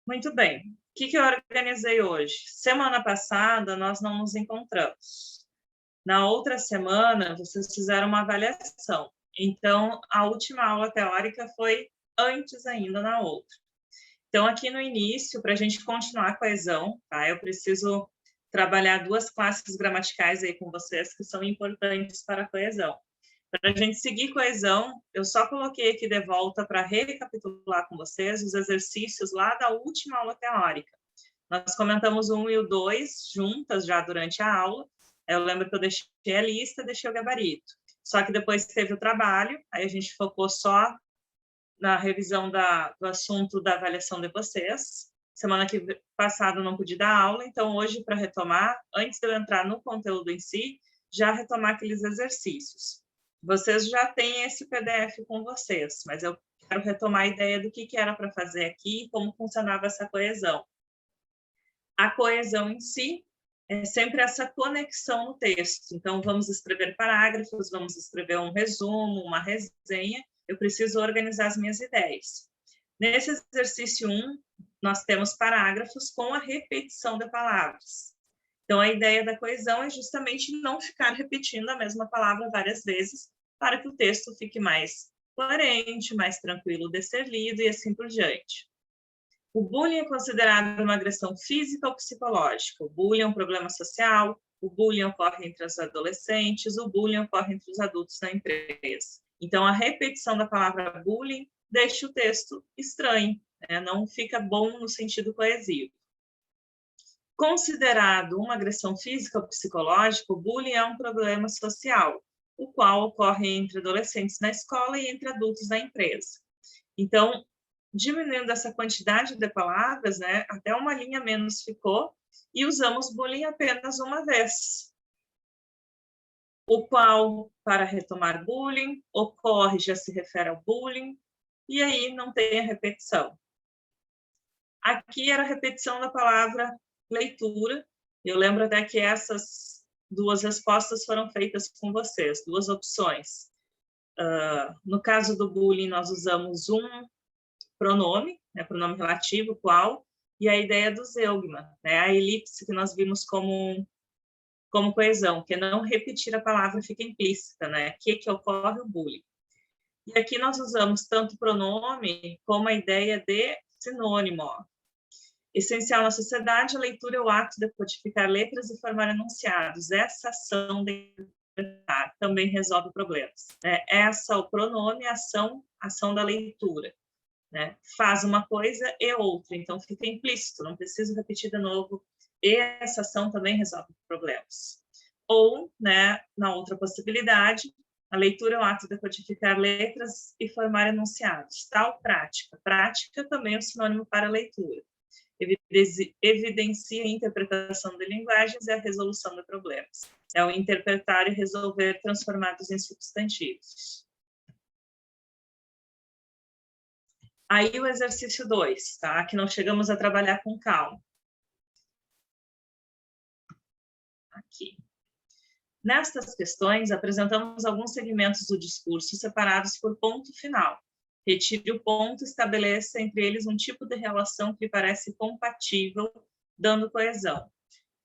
Muito bem. O que eu organizei hoje? Semana passada, nós não nos encontramos. Na outra semana, vocês fizeram uma avaliação. Então, a última aula teórica foi antes ainda na outra. Então, aqui no início, para a gente continuar a coesão, tá? Eu preciso trabalhar duas classes gramaticais aí com vocês que são importantes para a coesão. Para a gente seguir coesão, eu só coloquei aqui de volta para recapitular com vocês os exercícios lá da última aula teórica. Nós comentamos o 1 e o 2 juntas já durante a aula. Eu lembro que eu deixei a lista, deixei o gabarito. Só que depois teve o trabalho, aí a gente focou só na revisão do assunto da avaliação de vocês. Semana passada eu não pude dar aula, então hoje, para retomar, antes de eu entrar no conteúdo em si, já retomar aqueles exercícios. Vocês já têm esse PDF com vocês, mas eu quero retomar a ideia do que era para fazer aqui e como funcionava essa coesão. A coesão em si é sempre essa conexão no texto. Então, vamos escrever parágrafos, vamos escrever um resumo, uma resenha. Eu preciso organizar as minhas ideias. Nesse exercício 1, nós temos parágrafos com a repetição de palavras. Então, a ideia da coesão é justamente não ficar repetindo a mesma palavra várias vezes, para que o texto fique mais coerente, mais tranquilo de ser lido e assim por diante. O bullying é considerado uma agressão física ou psicológica. O bullying é um problema social, o bullying ocorre entre os adolescentes, o bullying ocorre entre os adultos na empresa. Então, a repetição da palavra bullying deixa o texto estranho, né? Não fica bom no sentido coesivo. Considerado uma agressão física ou psicológica, o bullying é um problema social, o qual ocorre entre adolescentes na escola e entre adultos na empresa. Então, diminuindo essa quantidade de palavras, né, até uma linha menos ficou, e usamos bullying apenas uma vez. O qual, para retomar bullying, ocorre, já se refere ao bullying, e aí não tem a repetição. Aqui era a repetição da palavra leitura. Eu lembro até que essas duas respostas foram feitas com vocês, duas opções. No caso do bullying, nós usamos um pronome, né, pronome relativo, qual, e a ideia do zeugma, né, a elipse que nós vimos como coesão, que é não repetir a palavra, fica implícita, né, que ocorre o bullying. E aqui nós usamos tanto pronome como a ideia de sinônimo. Ó. Essencial na sociedade, a leitura é o ato de codificar letras e formar enunciados. Essa ação de interpretar também resolve problemas. Essa, o pronome, ação da leitura. Né? Faz uma coisa e outra, então fica implícito, não preciso repetir de novo. E essa ação também resolve problemas. Ou, né, na outra possibilidade, a leitura é o ato de codificar letras e formar enunciados. Tal prática. Prática também é um sinônimo para leitura. Evidencia a interpretação de linguagens e a resolução de problemas. É o interpretar e resolver transformados em substantivos. Aí o exercício 2, tá? Que não chegamos a trabalhar com calma. Aqui. Nestas questões, apresentamos alguns segmentos do discurso separados por ponto final. Retire o ponto e estabeleça entre eles um tipo de relação que lhe parece compatível, dando coesão.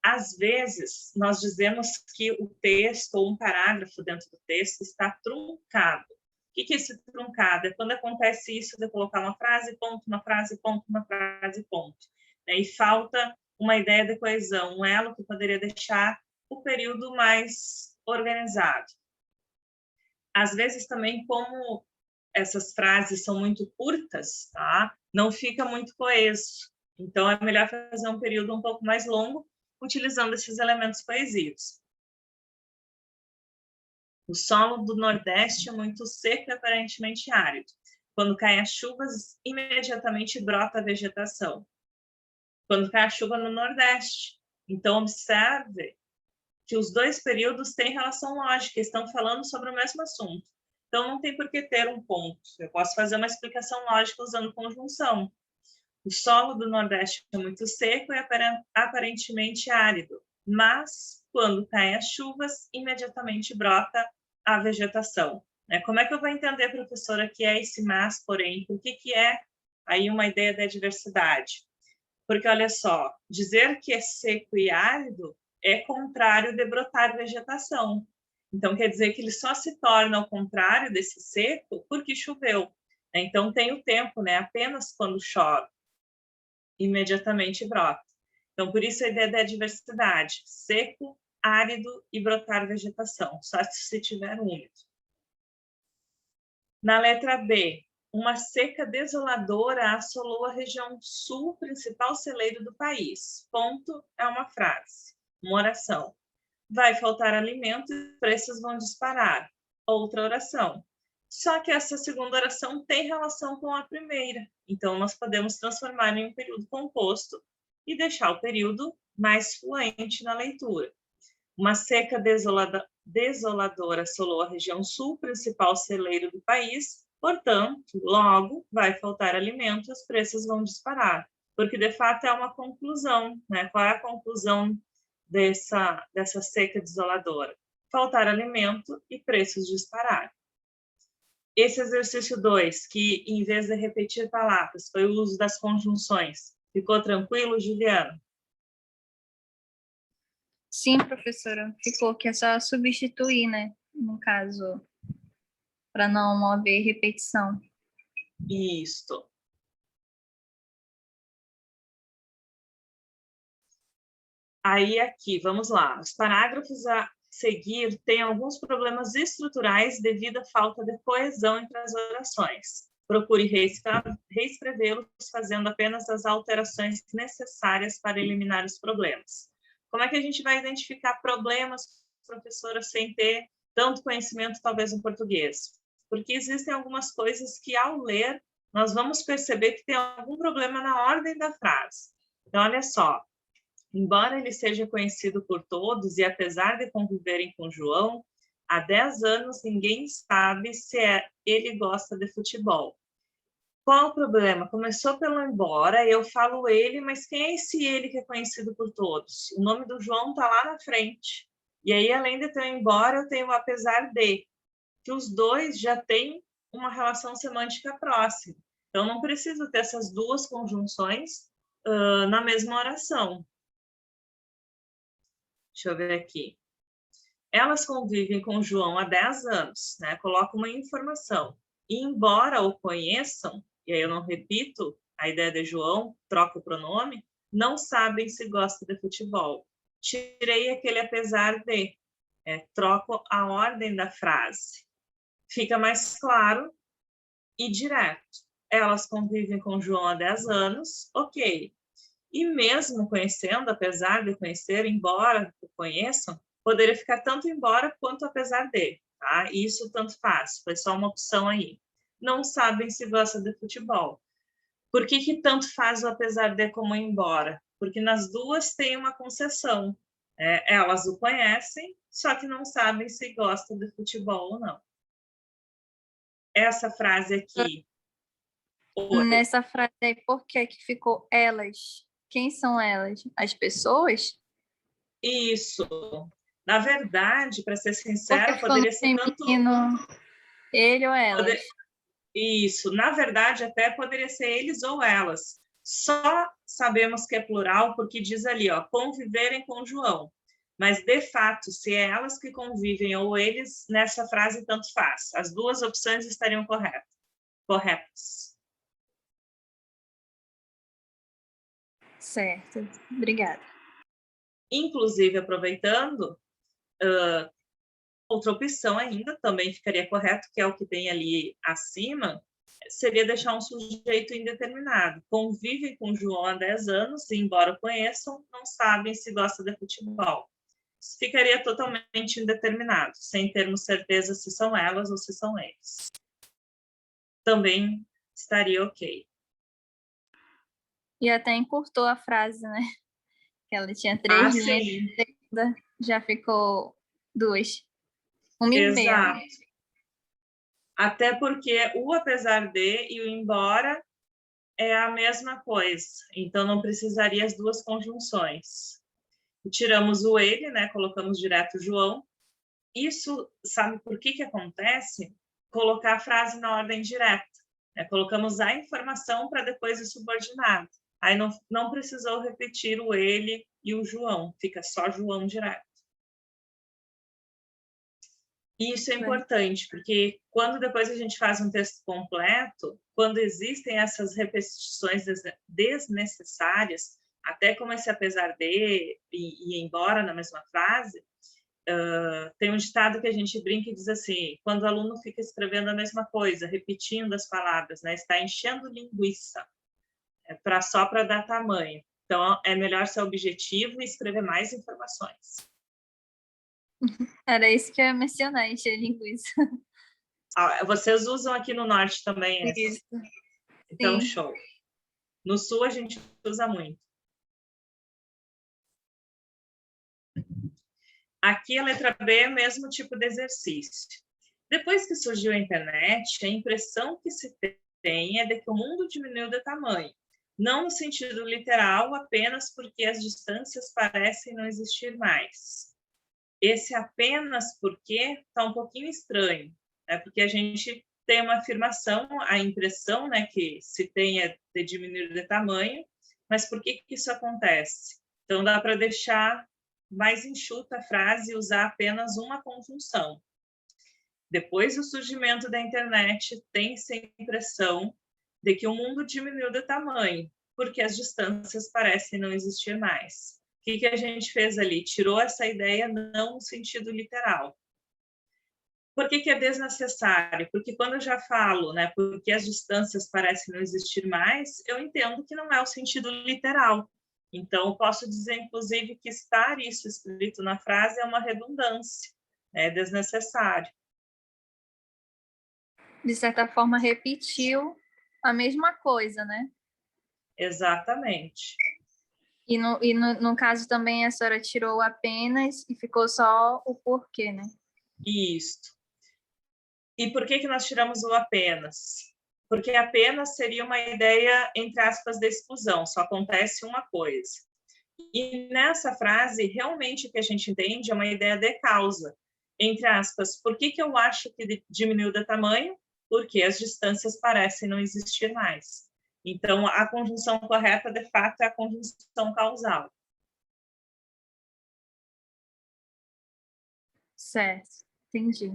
Às vezes, nós dizemos que o texto ou um parágrafo dentro do texto está truncado. O que é esse truncado? É quando acontece isso de colocar uma frase, ponto, uma frase, ponto, uma frase, ponto. E falta uma ideia de coesão, um elo que poderia deixar o período mais organizado. Às vezes também, como essas frases são muito curtas, tá? Não fica muito coeso. Então, é melhor fazer um período um pouco mais longo, utilizando esses elementos coesivos. O solo do Nordeste é muito seco e aparentemente árido. Quando caem as chuvas, imediatamente brota a vegetação. Quando cai a chuva no Nordeste. Então, observe que os dois períodos têm relação lógica, estão falando sobre o mesmo assunto. Então, não tem por que ter um ponto. Eu posso fazer uma explicação lógica usando conjunção. O solo do Nordeste é muito seco e aparentemente árido, mas, quando caem as chuvas, imediatamente brota a vegetação. Como é que eu vou entender, professora, que é esse mas, porém? Por que é aí uma ideia da diversidade? Porque, olha só, dizer que é seco e árido é contrário de brotar vegetação. Então, quer dizer que ele só se torna ao contrário desse seco porque choveu. Então, tem o tempo, né? Apenas quando chove, imediatamente brota. Então, por isso a ideia da diversidade: seco, árido e brotar vegetação, só se tiver úmido. Na letra B, uma seca desoladora assolou a região sul, principal celeiro do país. Ponto é uma frase, uma oração. Vai faltar alimento e os preços vão disparar. Outra oração. Só que essa segunda oração tem relação com a primeira. Então, nós podemos transformar em um período composto e deixar o período mais fluente na leitura. Uma seca desoladora assolou a região sul, principal celeiro do país. Portanto, logo vai faltar alimento e os preços vão disparar. Porque, de fato, é uma conclusão, né? Qual é a conclusão dessa seca desoladora? Faltar alimento e preços disparar. Esse exercício 2, que em vez de repetir palavras, foi o uso das conjunções. Ficou tranquilo, Juliana? Sim, professora. Ficou que é só substituir, né? No caso, para não haver repetição. Isto. Aí aqui, vamos lá. Os parágrafos a seguir têm alguns problemas estruturais devido à falta de coesão entre as orações. Procure reescrevê-los fazendo apenas as alterações necessárias para eliminar os problemas. Como é que a gente vai identificar problemas, professora, sem ter tanto conhecimento, talvez, em português? Porque existem algumas coisas que, ao ler, nós vamos perceber que tem algum problema na ordem da frase. Então, olha só. Embora ele seja conhecido por todos e apesar de conviverem com João, há 10 anos ninguém sabe se ele gosta de futebol. Qual o problema? Começou pelo embora, eu falo ele, mas quem é esse ele que é conhecido por todos? O nome do João está lá na frente. E aí, além de ter o embora, eu tenho o apesar de, que os dois já têm uma relação semântica próxima. Então, não preciso ter essas duas conjunções na mesma oração. Deixa eu ver aqui. Elas convivem com o João há 10 anos, né? Coloca uma informação. E embora o conheçam, e aí eu não repito a ideia de João, troca o pronome, não sabem se gosta de futebol. Tirei aquele apesar de, troco a ordem da frase. Fica mais claro e direto. Elas convivem com o João há 10 anos, ok. E mesmo conhecendo, apesar de conhecer, embora o conheçam, poderia ficar tanto embora quanto apesar de, tá? Isso tanto faz, foi só uma opção aí. Não sabem se gosta de futebol. Por que tanto faz o apesar de como embora? Porque nas duas tem uma concessão. Elas o conhecem, só que não sabem se gosta de futebol ou não. Essa frase aqui... Nessa frase aí, por que ficou elas? Quem são elas? As pessoas? Isso. Na verdade, para ser sincera, poderia ser tanto... Ele ou elas? Isso. Na verdade, até poderia ser eles ou elas. Só sabemos que é plural porque diz ali, ó, conviverem com João. Mas, de fato, se é elas que convivem ou eles, nessa frase tanto faz. As duas opções estariam corretas. Certo. Obrigada. Inclusive, aproveitando, outra opção ainda também ficaria correto, que é o que tem ali acima, seria deixar um sujeito indeterminado. Convivem com João há 10 anos, e embora conheçam, não sabem se gosta de futebol. Isso ficaria totalmente indeterminado, sem termos certeza se são elas ou se são eles. Também estaria ok. E até encurtou a frase, né? Que ela tinha 3 linhas, já ficou 2. 1,5. Exato. Até porque o apesar de e o embora é a mesma coisa. Então, não precisaria as duas conjunções. Tiramos o ele, né? Colocamos direto João. Isso, sabe por que acontece? Colocar a frase na ordem direta. Né? Colocamos a informação para depois o subordinado. Aí não precisou repetir o ele e o João, fica só João direto. E isso é importante, porque quando depois a gente faz um texto completo, quando existem essas repetições desnecessárias, até como esse apesar de e embora na mesma frase, tem um ditado que a gente brinca e diz assim, quando o aluno fica escrevendo a mesma coisa, repetindo as palavras, né, está enchendo linguiça, só para dar tamanho. Então, é melhor ser objetivo e escrever mais informações. Era isso que eu ia mencionar, encher linguiça. Vocês usam aqui no norte também essa? Isso. Então, Sim. show. No sul, a gente usa muito. Aqui, a letra B é o mesmo tipo de exercício. Depois que surgiu a internet, a impressão que se tem é de que o mundo diminuiu de tamanho. Não no sentido literal, apenas porque as distâncias parecem não existir mais. Esse apenas porque está um pouquinho estranho, né? Porque a gente tem uma afirmação, a impressão, né, que se tem é de diminuir de tamanho, mas por que isso acontece? Então, dá para deixar mais enxuta a frase e usar apenas uma conjunção. Depois do surgimento da internet, tem-se a impressão de que o mundo diminuiu de tamanho, porque as distâncias parecem não existir mais. O que a gente fez ali? Tirou essa ideia não no sentido literal. Por que é desnecessário? Porque quando eu já falo, né, porque as distâncias parecem não existir mais, eu entendo que não é o sentido literal. Então, posso dizer, inclusive, que estar isso escrito na frase é uma redundância, é desnecessário. De certa forma, repetiu a mesma coisa, né? Exatamente. E no caso também a senhora tirou apenas e ficou só o porquê, né? Isso. E por que nós tiramos o apenas? Porque apenas seria uma ideia, entre aspas, de exclusão, só acontece uma coisa. E nessa frase, realmente o que a gente entende é uma ideia de causa, entre aspas, por que eu acho que diminuiu de tamanho? Porque as distâncias parecem não existir mais. Então, a conjunção correta, de fato, é a conjunção causal. Certo, entendi.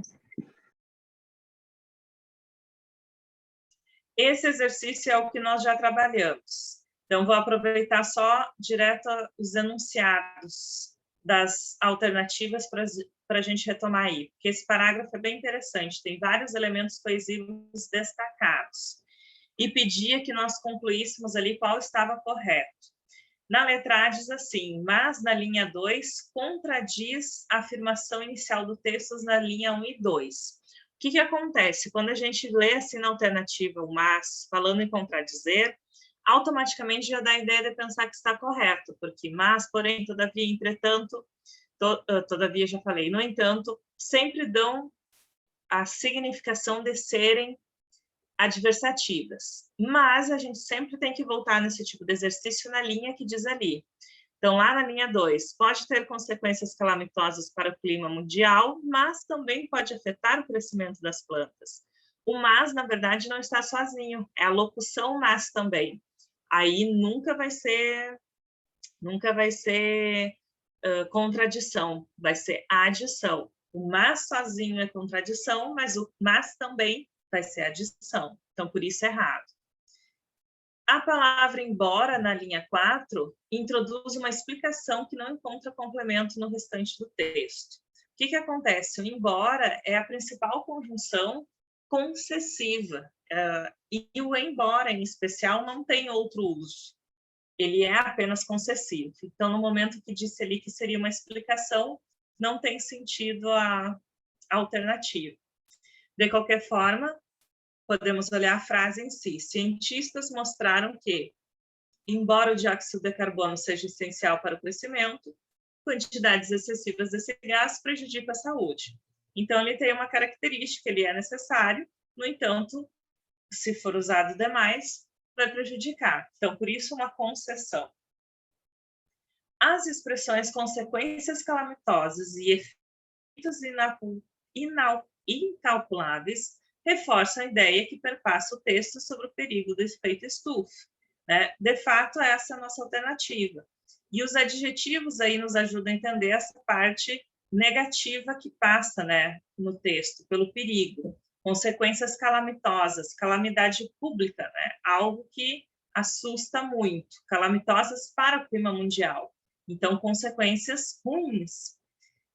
Esse exercício é o que nós já trabalhamos. Então, vou aproveitar só direto os enunciados das alternativas para a gente retomar aí, porque esse parágrafo é bem interessante, tem vários elementos coesivos destacados. E pedia que nós concluíssemos ali qual estava correto. Na letra A diz assim, mas na linha 2 contradiz a afirmação inicial do texto na linha 1 e 2. O que acontece? Quando a gente lê assim na alternativa o mas, falando em contradizer, automaticamente já dá a ideia de pensar que está correto, porque mas, porém, todavia, entretanto, todavia já falei, no entanto, sempre dão a significação de serem adversativas. Mas a gente sempre tem que voltar nesse tipo de exercício na linha que diz ali. Então, lá na linha 2, pode ter consequências calamitosas para o clima mundial, mas também pode afetar o crescimento das plantas. O mas, na verdade, não está sozinho, é a locução mas também. Aí nunca vai ser contradição, vai ser adição. O mas sozinho é contradição, mas o mas também vai ser adição. Então, por isso é errado. A palavra embora, na linha 4, introduz uma explicação que não encontra complemento no restante do texto. O que acontece? O embora é a principal conjunção concessiva, e o embora, em especial, não tem outro uso. Ele é apenas concessivo. Então, no momento que disse ali que seria uma explicação, não tem sentido a alternativa. De qualquer forma, podemos olhar a frase em si. Cientistas mostraram que, embora o dióxido de carbono seja essencial para o crescimento, quantidades excessivas desse gás prejudicam a saúde. Então, ele tem uma característica, ele é necessário, no entanto, se for usado demais, vai prejudicar. Então, por isso, uma concessão. As expressões consequências calamitosas e efeitos incalculáveis reforçam a ideia que perpassa o texto sobre o perigo do efeito estufa. né? De fato, essa é a nossa alternativa. E os adjetivos aí nos ajudam a entender essa parte negativa que passa, né, no texto, pelo perigo, consequências calamitosas, calamidade pública, né? Algo que assusta muito, calamitosas para o clima mundial. Então, consequências ruins.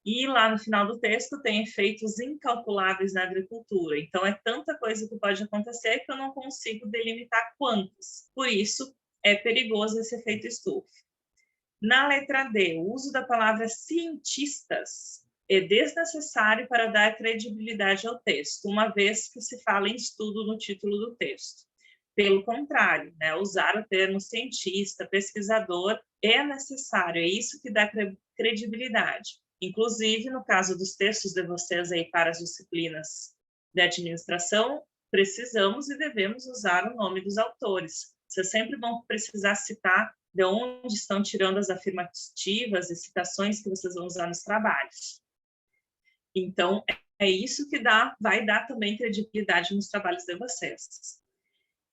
E lá no final do texto tem efeitos incalculáveis na agricultura. Então, é tanta coisa que pode acontecer que eu não consigo delimitar quantas. Por isso, é perigoso esse efeito estufa. Na letra D, o uso da palavra cientistas é desnecessário para dar credibilidade ao texto, uma vez que se fala em estudo no título do texto. Pelo contrário, né, usar o termo cientista, pesquisador, é necessário, é isso que dá credibilidade. Inclusive, no caso dos textos de vocês aí para as disciplinas de administração, precisamos e devemos usar o nome dos autores. Vocês sempre vão precisar citar de onde estão tirando as afirmativas e citações que vocês vão usar nos trabalhos. Então, é isso que vai dar também credibilidade nos trabalhos de vocês.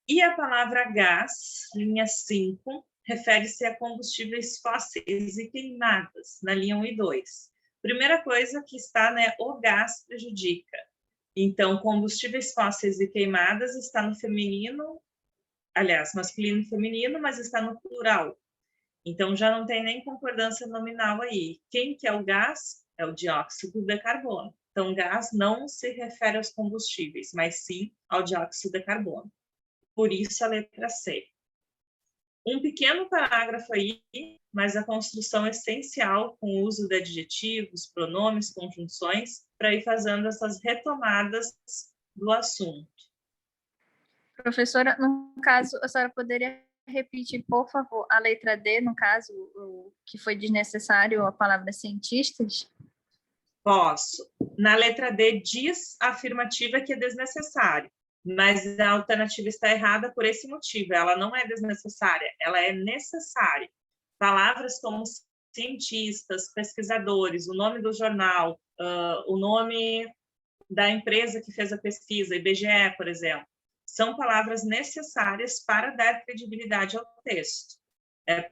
E a palavra gás, linha 5, refere-se a combustíveis fósseis e queimadas, na linha 1 e 2. Primeira coisa que está, né, o gás prejudica. Então, combustíveis fósseis e queimadas está no feminino, aliás, masculino e feminino, mas está no plural. Então, já não tem nem concordância nominal aí. Quem que é o gás? É o dióxido de carbono. Então, gás não se refere aos combustíveis, mas sim ao dióxido de carbono. Por isso, a letra C. Um pequeno parágrafo aí, mas a construção é essencial com o uso de adjetivos, pronomes, conjunções, para ir fazendo essas retomadas do assunto. Professora, no caso, a senhora poderia repetir, por favor, a letra D, no caso, o que foi desnecessário a palavra cientistas? Posso. Na letra D diz a afirmativa que é desnecessário, mas a alternativa está errada por esse motivo. Ela não é desnecessária, ela é necessária. Palavras como cientistas, pesquisadores, o nome do jornal, o nome da empresa que fez a pesquisa, IBGE, por exemplo, são palavras necessárias para dar credibilidade ao texto.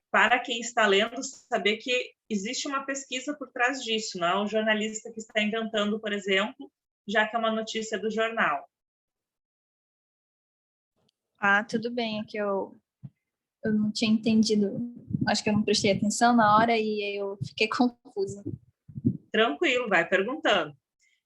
Para quem está lendo, saber que existe uma pesquisa por trás disso, não é o jornalista que está inventando, por exemplo, já que é uma notícia do jornal. Ah, tudo bem, é que eu não tinha entendido, acho que eu não prestei atenção na hora e eu fiquei confusa. Tranquilo, vai perguntando.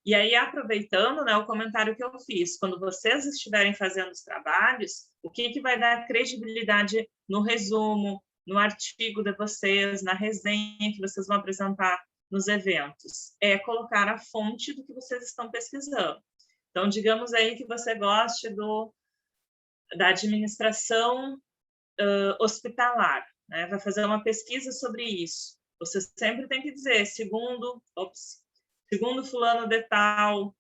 E aí, aproveitando, né, o comentário que eu fiz, quando vocês estiverem fazendo os trabalhos, o que vai dar credibilidade no resumo, no artigo de vocês, na resenha que vocês vão apresentar nos eventos? É colocar a fonte do que vocês estão pesquisando. Então, digamos aí que você goste da administração hospitalar, né? Vai fazer uma pesquisa sobre isso. Você sempre tem que dizer, segundo fulano de tal,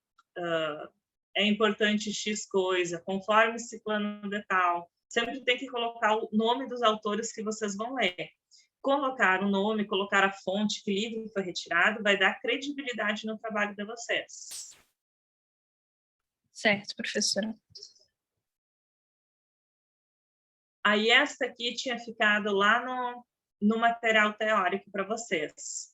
é importante X coisa, conforme ciclano de tal. Sempre tem que colocar o nome dos autores que vocês vão ler. Colocar o nome, colocar a fonte, que livro foi retirado, vai dar credibilidade no trabalho de vocês. Certo, professora. Aí esta aqui tinha ficado lá no material teórico para vocês.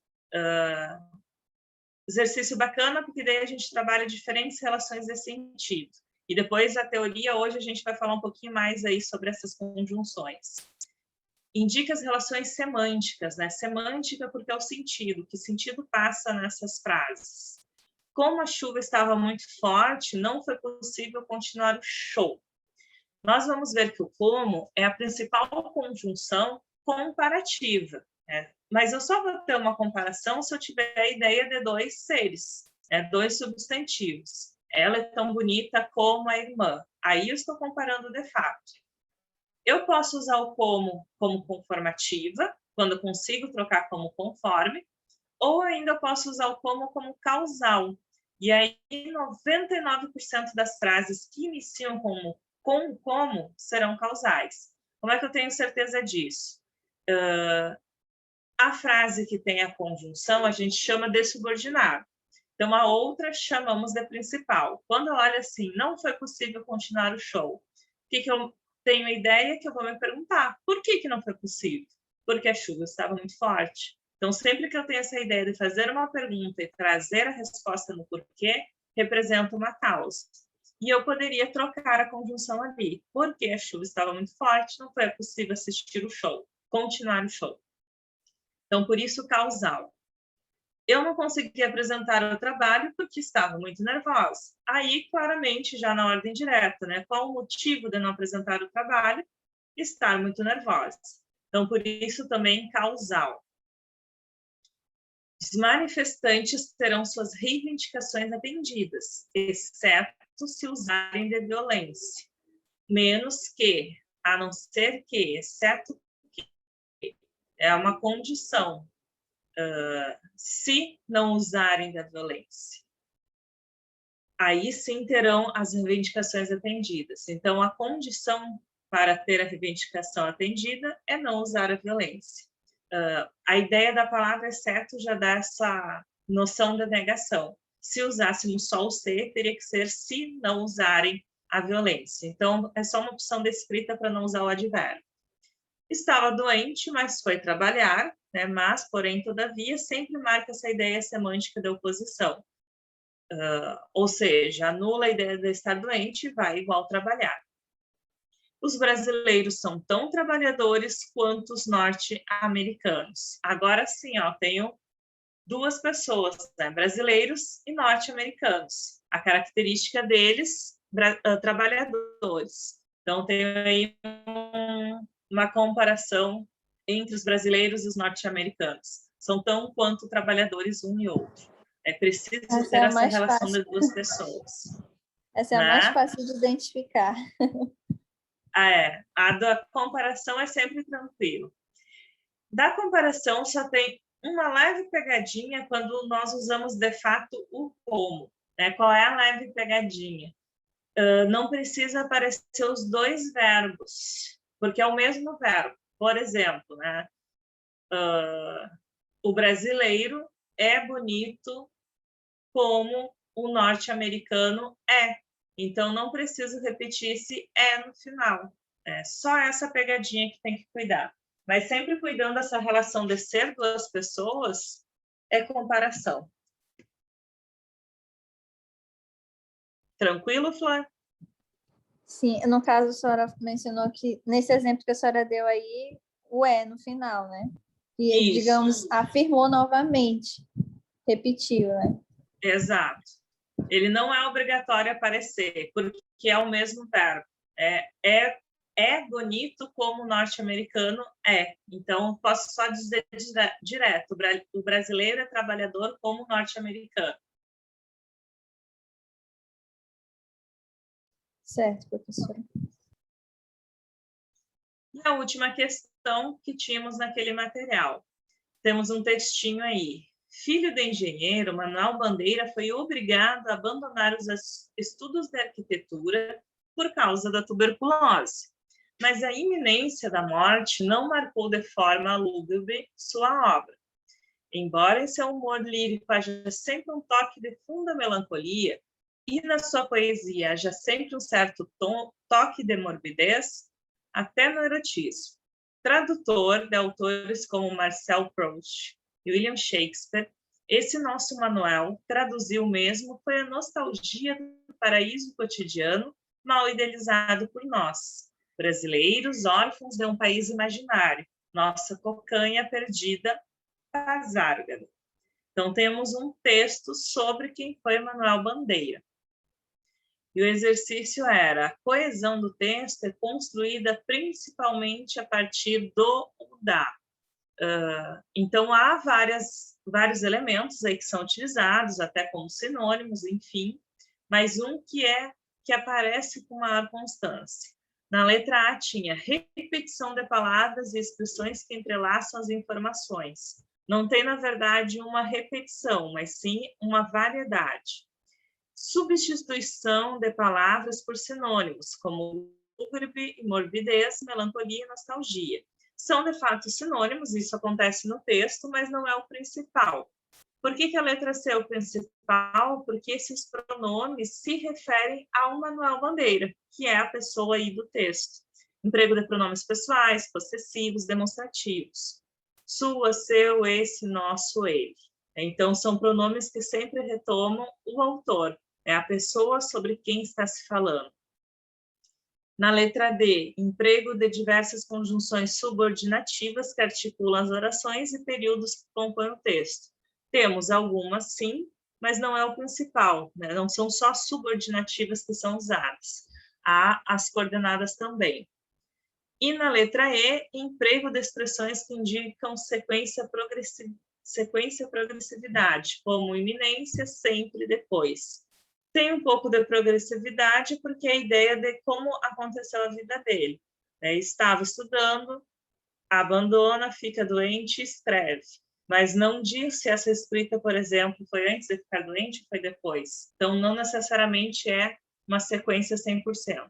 Exercício bacana, porque daí a gente trabalha diferentes relações de sentido. E depois a teoria, hoje a gente vai falar um pouquinho mais aí sobre essas conjunções. Indica as relações semânticas, né? Semântica porque é o sentido, que sentido passa nessas frases. Como a chuva estava muito forte, não foi possível continuar o show. Nós vamos ver que o como é a principal conjunção comparativa, né? Mas eu só vou ter uma comparação se eu tiver a ideia de dois seres, dois substantivos. Ela é tão bonita como a irmã. Aí eu estou comparando de fato. Eu posso usar o como conformativa, quando eu consigo trocar como conforme, ou ainda eu posso usar o como causal. E aí 99% das frases que iniciam com como serão causais. Como é que eu tenho certeza disso? A frase que tem a conjunção a gente chama de subordinado. Então, a outra chamamos de principal. Quando eu olho assim, não foi possível continuar o show. O que eu tenho a ideia que eu vou me perguntar, por que não foi possível? Porque a chuva estava muito forte. Então, sempre que eu tenho essa ideia de fazer uma pergunta e trazer a resposta no porquê, representa uma causa. E eu poderia trocar a conjunção ali. Porque a chuva estava muito forte, não foi possível assistir o show, continuar o show. Então, por isso, causal. Eu não consegui apresentar o trabalho porque estava muito nervosa. Aí, claramente, já na ordem direta, né? Qual o motivo de não apresentar o trabalho? Estar muito nervosa. Então, por isso também causal. Os manifestantes terão suas reivindicações atendidas, exceto se usarem de violência. Menos que, a não ser que, exceto que, é uma condição. Se não usarem da violência. Aí sim terão as reivindicações atendidas. Então, a condição para ter a reivindicação atendida é não usar a violência. A ideia da palavra exceto já dá essa noção da negação. Se usássemos só o ser, teria que ser se não usarem a violência. Então, é só uma opção de escrita para não usar o advérbio. Estava doente, mas foi trabalhar, né? Mas, porém, todavia, sempre marca essa ideia semântica da oposição. Ou seja, anula a ideia de estar doente e vai igual trabalhar. Os brasileiros são tão trabalhadores quanto os norte-americanos. Agora sim, ó, tenho duas pessoas, né? Brasileiros e norte-americanos. A característica deles, trabalhadores. Então, tenho aí uma comparação entre os brasileiros e os norte-americanos. São tão quanto trabalhadores um e outro. É preciso ter essa relação das duas pessoas. Essa é a mais fácil de identificar. A da comparação é sempre tranquilo. Da comparação só tem uma leve pegadinha quando nós usamos de fato o como. Né? Qual é a leve pegadinha? Não precisa aparecer os dois verbos, porque é o mesmo verbo. Por exemplo, né? O brasileiro é bonito como o norte-americano é. Então, não preciso repetir esse é no final. É só essa pegadinha que tem que cuidar. Mas sempre cuidando dessa relação de ser duas pessoas, é comparação. Tranquilo, Flor? Sim, no caso, a senhora mencionou que, nesse exemplo que a senhora deu aí, o é no final, né? E, digamos, afirmou novamente, repetiu, né? Exato. Ele não é obrigatório aparecer, porque é o mesmo verbo. É bonito como o norte-americano é. Então, posso só dizer direto, o brasileiro é trabalhador como o norte-americano. Certo, professora. E a última questão que tínhamos naquele material. Temos um textinho aí. Filho de engenheiro, Manuel Bandeira foi obrigado a abandonar os estudos de arquitetura por causa da tuberculose. Mas a iminência da morte não marcou de forma lúgubre sua obra. Embora em seu humor lírico haja sempre um toque de funda melancolia e na sua poesia haja sempre um certo toque de morbidez, até no erotismo. Tradutor de autores como Marcel Proust e William Shakespeare, esse nosso Manuel traduziu mesmo foi a nostalgia do paraíso cotidiano mal idealizado por nós, brasileiros órfãos de um país imaginário, nossa cocanha perdida, Pazárgada. Então, temos um texto sobre quem foi Manuel Bandeira. E o exercício era: a coesão do texto é construída principalmente a partir do da. Então, há vários elementos aí que são utilizados, até como sinônimos, enfim, mas um que aparece com maior constância. Na letra A tinha repetição de palavras e expressões que entrelaçam as informações. Não tem, na verdade, uma repetição, mas sim uma variedade. Substituição de palavras por sinônimos, como lúgubre, morbidez, melancolia e nostalgia. São, de fato, sinônimos, isso acontece no texto, mas não é o principal. Por que a letra C é o principal? Porque esses pronomes se referem ao Manuel Bandeira, que é a pessoa aí do texto. Emprego de pronomes pessoais, possessivos, demonstrativos. Sua, seu, esse, nosso, ele. Então, são pronomes que sempre retomam o autor, é a pessoa sobre quem está se falando. Na letra D, emprego de diversas conjunções subordinativas que articulam as orações e períodos que compõem o texto. Temos algumas, sim, mas não é o principal, né? Não são só subordinativas que são usadas. Há as coordenadas também. E na letra E, emprego de expressões que indicam progressividade, como iminência, sempre, depois. Tem um pouco de progressividade, porque é a ideia de como aconteceu a vida dele. Estava estudando, abandona, fica doente e escreve. Mas não diz se essa escrita, por exemplo, foi antes de ficar doente ou foi depois. Então, não necessariamente é uma sequência 100%.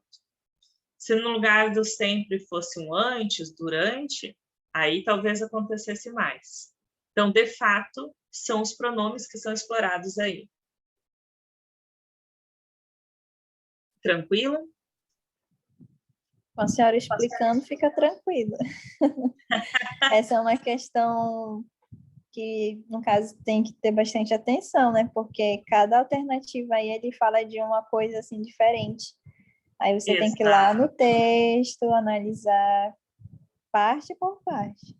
Se no lugar do sempre fosse um antes, durante, aí talvez acontecesse mais. Então, de fato, são os pronomes que são explorados aí. Tranquilo? Com a senhora explicando, fica tranquila. Essa é uma questão que, no caso, tem que ter bastante atenção, né? Porque cada alternativa aí, ele fala de uma coisa, assim, diferente. Aí você tem que ir lá no texto, analisar parte por parte.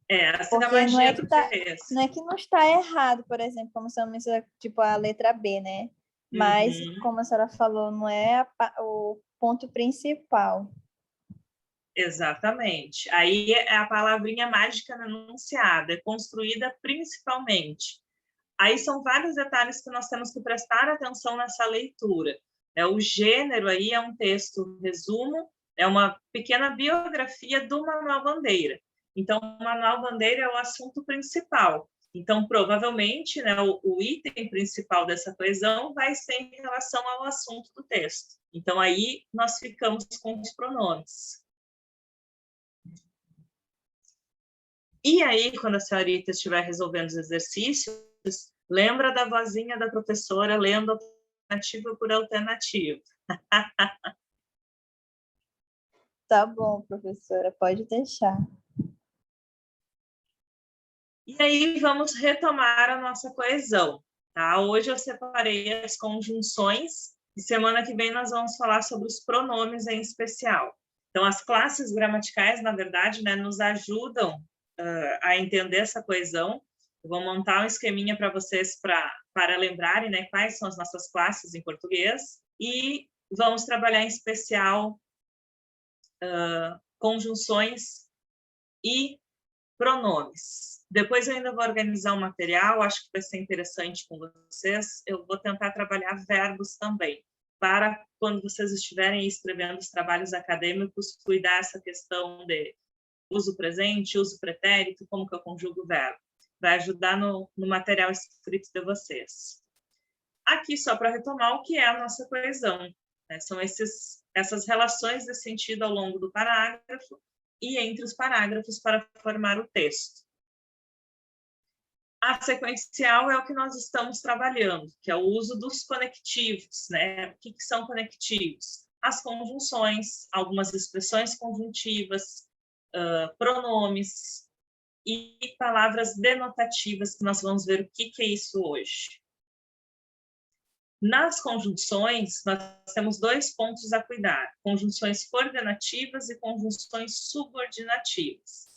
Essa porque é a magia do texto. Não é que não está errado, por exemplo, como você mencionou, tipo a letra B, né? Mas, como a senhora falou, não é o ponto principal. Exatamente. Aí é a palavrinha mágica no enunciado, é construída principalmente. Aí são vários detalhes que nós temos que prestar atenção nessa leitura. O gênero aí é um texto resumo, é uma pequena biografia do Manuel Bandeira. Então, o Manuel Bandeira é o assunto principal. Então, provavelmente, né, o item principal dessa coesão vai ser em relação ao assunto do texto. Então, aí nós ficamos com os pronomes. E aí, quando a senhorita estiver resolvendo os exercícios, lembra da vozinha da professora lendo alternativa por alternativa. Tá bom, professora, pode deixar. E aí, vamos retomar a nossa coesão. Tá? Hoje eu separei as conjunções e semana que vem nós vamos falar sobre os pronomes em especial. Então, as classes gramaticais, na verdade, né, nos ajudam a entender essa coesão. Eu vou montar um esqueminha para vocês para lembrarem, né, quais são as nossas classes em português e vamos trabalhar em especial conjunções e pronomes. Depois eu ainda vou organizar um material, acho que vai ser interessante com vocês. Eu vou tentar trabalhar verbos também, para quando vocês estiverem escrevendo os trabalhos acadêmicos, cuidar essa questão de uso presente, uso pretérito, como que eu conjugo o verbo. Vai ajudar no material escrito de vocês. Aqui, só para retomar o que é a nossa coesão, né? São essas relações de sentido ao longo do parágrafo e entre os parágrafos para formar o texto. A sequencial é o que nós estamos trabalhando, que é o uso dos conectivos, né? O que são conectivos? As conjunções, algumas expressões conjuntivas, pronomes e palavras denotativas, que nós vamos ver o que é isso hoje. Nas conjunções, nós temos 2 pontos a cuidar: conjunções coordenativas e conjunções subordinativas.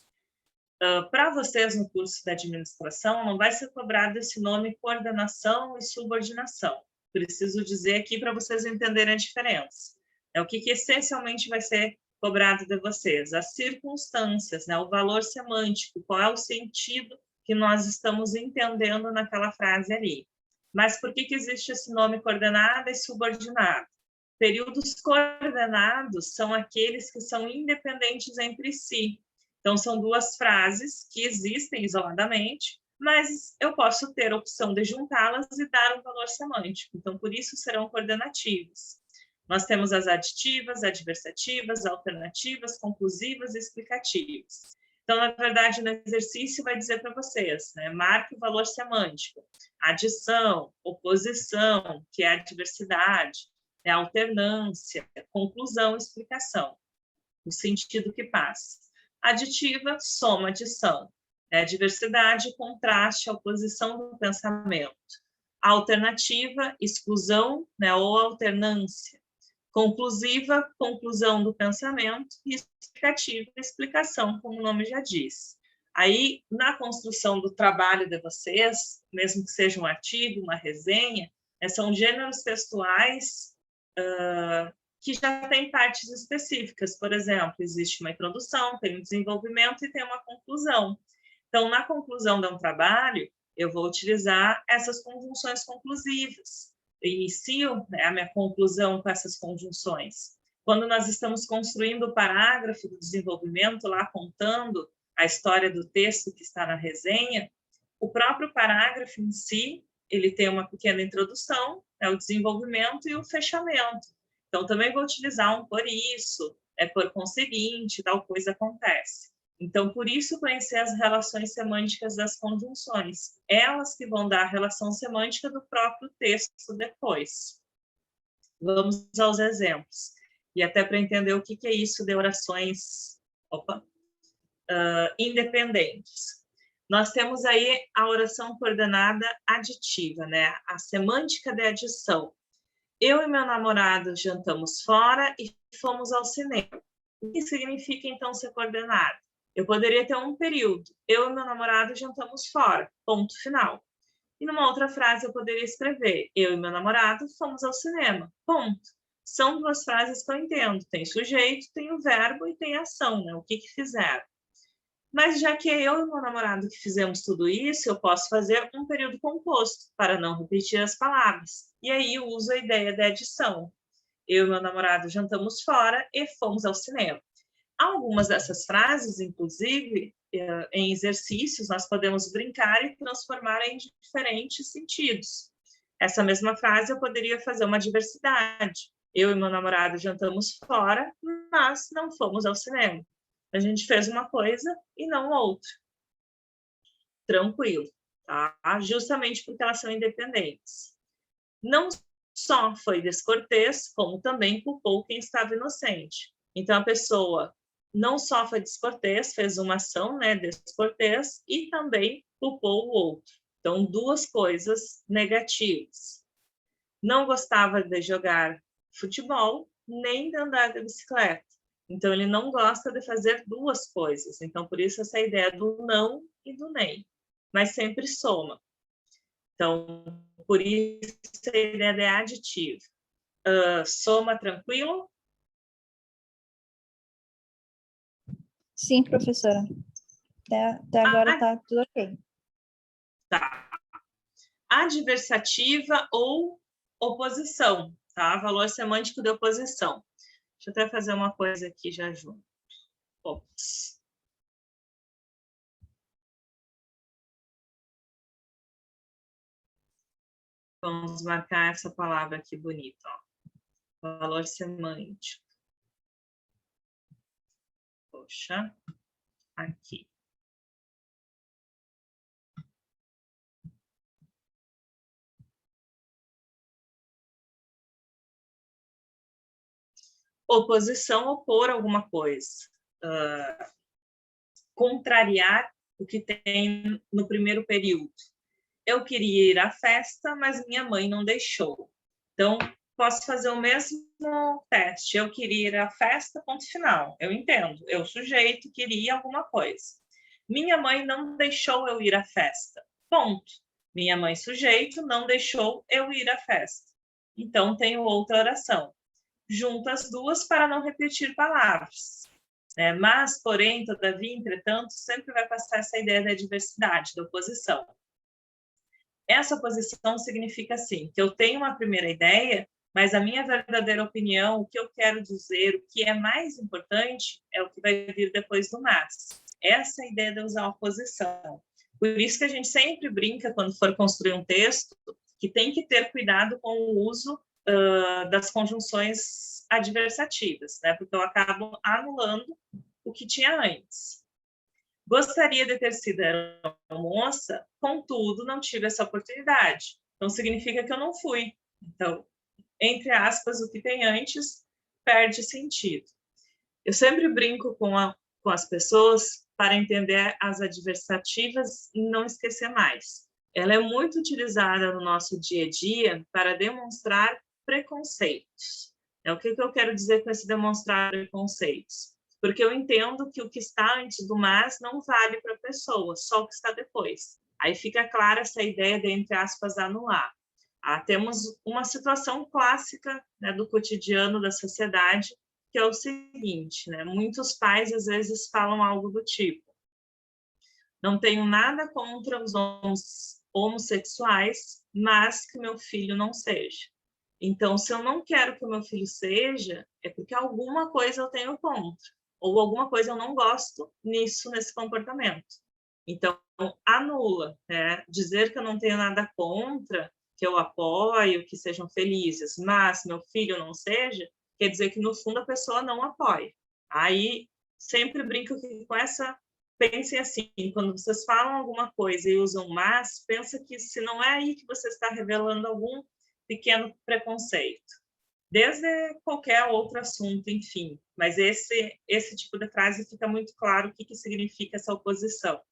Para vocês no curso da administração, não vai ser cobrado esse nome coordenação e subordinação. Preciso dizer aqui para vocês entenderem a diferença. O que essencialmente vai ser cobrado de vocês? As circunstâncias, né? O valor semântico, qual é o sentido que nós estamos entendendo naquela frase ali. Mas por que existe esse nome coordenado e subordinado? Períodos coordenados são aqueles que são independentes entre si. Então, são 2 frases que existem isoladamente, mas eu posso ter a opção de juntá-las e dar um valor semântico. Então, por isso serão coordenativos. Nós temos as aditivas, adversativas, alternativas, conclusivas e explicativas. Então, na verdade, no exercício vai dizer para vocês, né, marque o valor semântico. Adição, oposição, que é a diversidade, alternância, conclusão, explicação. o sentido que passa. Aditiva, soma, adição. Diversidade, contraste, oposição do pensamento. Alternativa, exclusão, ou alternância. Conclusiva, conclusão do pensamento. E explicativa, explicação, como o nome já diz. Aí, na construção do trabalho de vocês, mesmo que seja um artigo, uma resenha, são gêneros textuais que já têm partes específicas. Por exemplo, existe uma introdução, tem um desenvolvimento e tem uma conclusão. Então, na conclusão de um trabalho, eu vou utilizar essas conjunções conclusivas. Inicio a minha conclusão com essas conjunções. Quando nós estamos construindo o parágrafo do desenvolvimento, lá contando a história do texto que está na resenha, o próprio parágrafo em si, ele tem uma pequena introdução, o desenvolvimento e o fechamento. Então, também vou utilizar um por isso, por conseguinte, tal coisa acontece. Então, por isso, conhecer as relações semânticas das conjunções. Elas que vão dar a relação semântica do próprio texto depois. Vamos aos exemplos. E até para entender o que é isso de orações independentes. Nós temos aí a oração coordenada aditiva, a semântica de adição. Eu e meu namorado jantamos fora e fomos ao cinema. O que significa, então, ser coordenado? Eu poderia ter um período. Eu e meu namorado jantamos fora. Ponto final. E numa outra frase eu poderia escrever: eu e meu namorado fomos ao cinema. Ponto. São duas frases que eu entendo. Tem sujeito, tem o verbo e tem ação, o que fizeram. Mas já que é eu e meu namorado que fizemos tudo isso, eu posso fazer um período composto para não repetir as palavras. E aí eu uso a ideia da adição. Eu e meu namorado jantamos fora e fomos ao cinema. Algumas dessas frases, inclusive, em exercícios, nós podemos brincar e transformar em diferentes sentidos. Essa mesma frase eu poderia fazer uma diversidade. Eu e meu namorado jantamos fora, mas não fomos ao cinema. A gente fez uma coisa e não outra. Tranquilo, tá? Justamente porque elas são independentes. Não só foi descortês, como também culpou quem estava inocente. Então, a pessoa não só foi descortês, fez uma ação, descortês, e também culpou o outro. Então, duas coisas negativas. Não gostava de jogar futebol, nem de andar de bicicleta. Então, ele não gosta de fazer duas coisas. Então, por isso, essa ideia do não e do nem. Mas sempre soma. Então, por isso, a ideia de aditivo. Soma tranquilo? Sim, professora. Até agora está tudo ok. Tá. Adversativa ou oposição, tá? Valor semântico de oposição. Deixa eu até fazer uma coisa aqui já junto. Ops. Vamos marcar essa palavra aqui bonita, ó. Valor semântico. Poxa, aqui. Oposição, opor alguma coisa. Contrariar o que tem no primeiro período. Eu queria ir à festa, mas minha mãe não deixou. Então, posso fazer o mesmo teste. Eu queria ir à festa, ponto final. Eu entendo. Eu, sujeito, queria alguma coisa. Minha mãe não deixou eu ir à festa. Ponto. Minha mãe, sujeito, não deixou eu ir à festa. Então, tenho outra oração. Junto as duas para não repetir palavras. Mas, porém, todavia, entretanto, sempre vai passar essa ideia da diversidade, da oposição. Essa oposição significa, assim, que eu tenho uma primeira ideia, mas a minha verdadeira opinião, o que eu quero dizer, o que é mais importante, é o que vai vir depois do mas. Essa é a ideia de usar a oposição. Por isso que a gente sempre brinca, quando for construir um texto, que tem que ter cuidado com o uso das conjunções adversativas, porque eu acabo anulando o que tinha antes. Gostaria de ter sido moça, contudo, não tive essa oportunidade. Então, significa que eu não fui. Então, entre aspas, o que tem antes perde sentido. Eu sempre brinco com as pessoas para entender as adversativas e não esquecer mais. Ela é muito utilizada no nosso dia a dia para demonstrar preconceitos. O que eu quero dizer com esse demonstrar preconceitos? Porque eu entendo que o que está antes do mas não vale para a pessoa, só o que está depois. Aí fica clara essa ideia de, entre aspas, anular. Temos uma situação clássica, né, do cotidiano da sociedade, que é o seguinte, né? Muitos pais, às vezes, falam algo do tipo: não tenho nada contra os homossexuais, mas que meu filho não seja. Então, se eu não quero que o meu filho seja, é porque alguma coisa eu tenho contra, ou alguma coisa eu não gosto nesse comportamento. Então, anula, né? Dizer que eu não tenho nada contra, que eu apoio, que sejam felizes, mas meu filho não seja, quer dizer que, no fundo, a pessoa não apoia. Aí, sempre brinco com essa... Pensem assim, quando vocês falam alguma coisa e usam mas, pensa que se não é aí que você está revelando algum pequeno preconceito. Desde qualquer outro assunto, enfim. Mas esse tipo de frase fica muito claro o que significa essa oposição.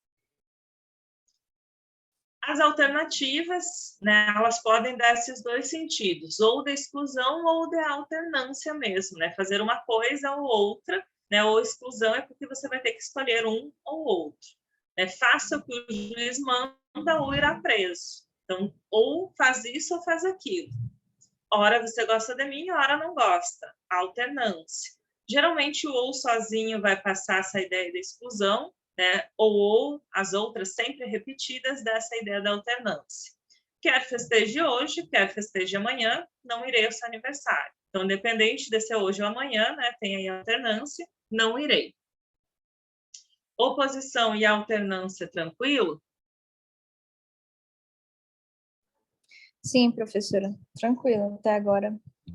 As alternativas, né, elas podem dar esses dois sentidos, ou de exclusão ou de alternância mesmo, né? Fazer uma coisa ou outra, né? Ou exclusão é porque você vai ter que escolher um ou outro. Né? Faça o que o juiz manda ou irá preso. Então, ou faz isso ou faz aquilo. Ora você gosta de mim, ora não gosta. Alternância. Geralmente o ou sozinho vai passar essa ideia de exclusão, né? Ou as outras sempre repetidas dessa ideia da alternância. Quer festeje hoje, quer festeje amanhã, não irei ao seu aniversário. Então, independente de ser hoje ou amanhã, né, tem aí a alternância, não irei. Oposição e alternância tranquilo? Sim, professora, tranquilo, até agora.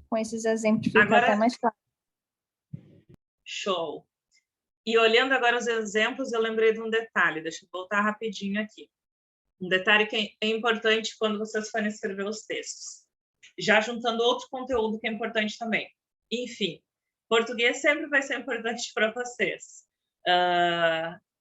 Com esses exemplos fica agora, até mais claro. Show. E olhando agora os exemplos, eu lembrei de um detalhe, deixa eu voltar rapidinho aqui. Um detalhe que é importante quando vocês forem escrever os textos. Já juntando outro conteúdo que é importante também. Enfim, português sempre vai ser importante para vocês.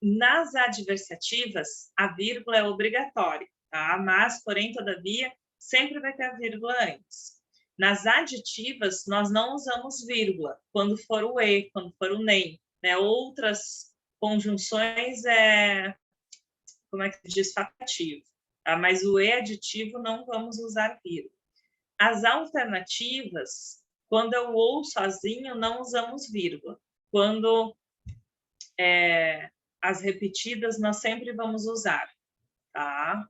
Nas adversativas, a vírgula é obrigatória, tá? Mas, porém, todavia, sempre vai ter a vírgula antes. Nas aditivas, nós não usamos vírgula, quando for o e, quando for o nem. Né? Outras conjunções como é que se diz, facultativo. Tá? Mas o e aditivo não vamos usar vírgula. As alternativas, quando eu ou sozinho, não usamos vírgula. Quando as repetidas, nós sempre vamos usar. Tá?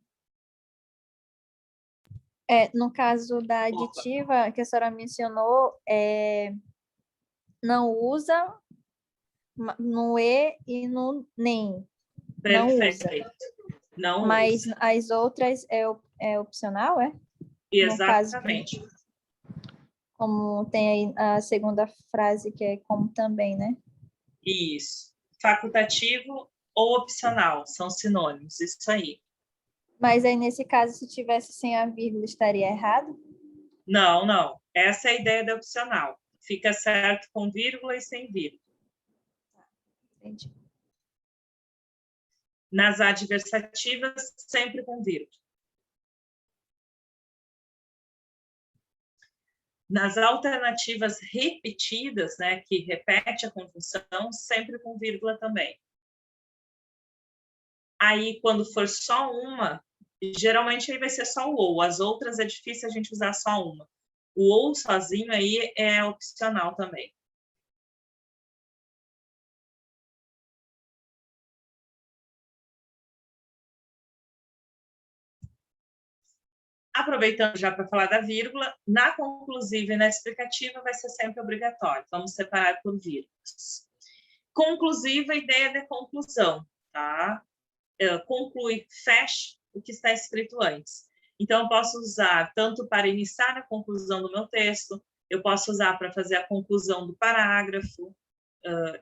No caso da aditiva, que a senhora mencionou, não usa no e no nem. Perfeito. Não usa. Mas usa. As outras é opcional, é? Exatamente. No caso, como tem aí a segunda frase, que é como também, né? Isso. Facultativo ou opcional, são sinônimos, isso aí. Mas aí, nesse caso, se tivesse sem a vírgula, estaria errado? Não, não. Essa é a ideia da opcional. Fica certo com vírgula e sem vírgula. Entendi. Nas adversativas, sempre com vírgula. Nas alternativas repetidas, né, que repete a conjunção, sempre com vírgula também. Aí, quando for só uma, geralmente aí vai ser só o ou. As outras é difícil a gente usar só uma. O ou sozinho aí é opcional também. Aproveitando já para falar da vírgula, na conclusiva e na explicativa vai ser sempre obrigatório. Vamos separar por vírgulas. Conclusiva, ideia de conclusão, tá? Conclui, fecha o que está escrito antes. Então, eu posso usar tanto para iniciar a conclusão do meu texto, eu posso usar para fazer a conclusão do parágrafo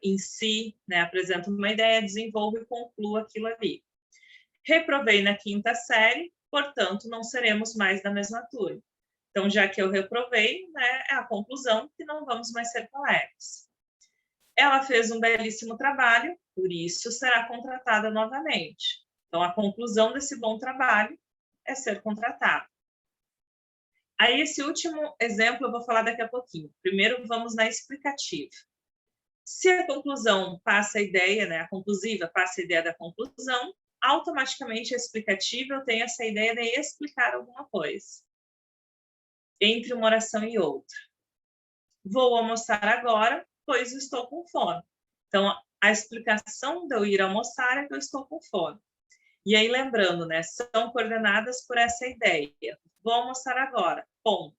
em si, né? Apresento uma ideia, desenvolvo e concluo aquilo ali. Reprovei na quinta série, portanto, não seremos mais da mesma turma. Então, já que eu reprovei, né, é a conclusão que não vamos mais ser colegas. Ela fez um belíssimo trabalho, por isso será contratada novamente. Então, a conclusão desse bom trabalho é ser contratada. Aí, esse último exemplo eu vou falar daqui a pouquinho. Primeiro, vamos na explicativa. Se a conclusão passa a ideia, né, a conclusiva passa a ideia da conclusão, automaticamente a explicativa eu tenho essa ideia de explicar alguma coisa entre uma oração e outra. Vou almoçar agora, pois estou com fome. Então, a explicação de eu ir almoçar é que eu estou com fome. E aí, lembrando, né, são coordenadas por essa ideia. Vou almoçar agora, ponto.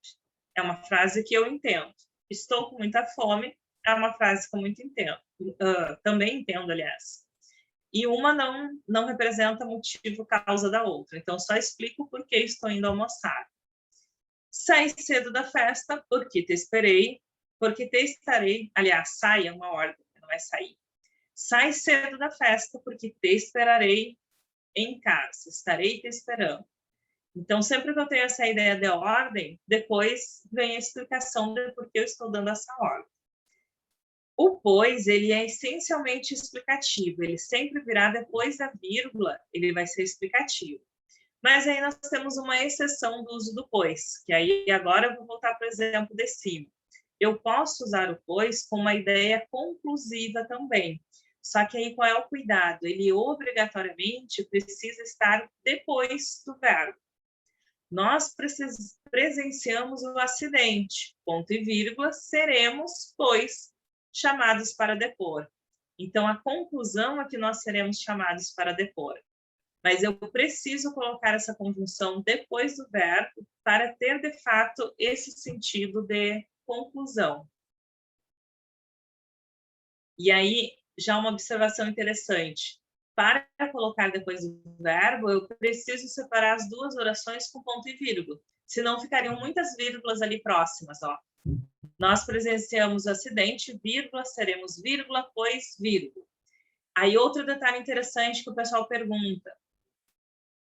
É uma frase que eu entendo. Estou com muita fome é uma frase que eu muito entendo. Também entendo, aliás. E uma não representa motivo, causa da outra. Então, só explico por que estou indo almoçar. Sai cedo da festa, porque te esperei, porque te estarei. Aliás, sai é uma ordem, não é sair. Sai cedo da festa, porque te esperarei em casa. Estarei te esperando. Então, sempre que eu tenho essa ideia de ordem, depois vem a explicação de por que eu estou dando essa ordem. O pois, ele é essencialmente explicativo. Ele sempre virá depois da vírgula, ele vai ser explicativo. Mas aí nós temos uma exceção do uso do pois, que aí agora eu vou voltar para o exemplo de cima. Eu posso usar o pois com uma ideia conclusiva também. Só que aí qual é o cuidado? Ele obrigatoriamente precisa estar depois do verbo. Nós presenciamos o acidente, ponto e vírgula, seremos, pois, chamados para depor. Então, a conclusão é que nós seremos chamados para depor. Mas eu preciso colocar essa conjunção depois do verbo para ter, de fato, esse sentido de conclusão. E aí, já uma observação interessante. Para colocar depois do verbo, eu preciso separar as duas orações com ponto e vírgula. Senão, ficariam muitas vírgulas ali próximas, ó. Nós presenciamos o acidente, vírgula, seremos vírgula, pois, vírgula. Aí, outro detalhe interessante que o pessoal pergunta.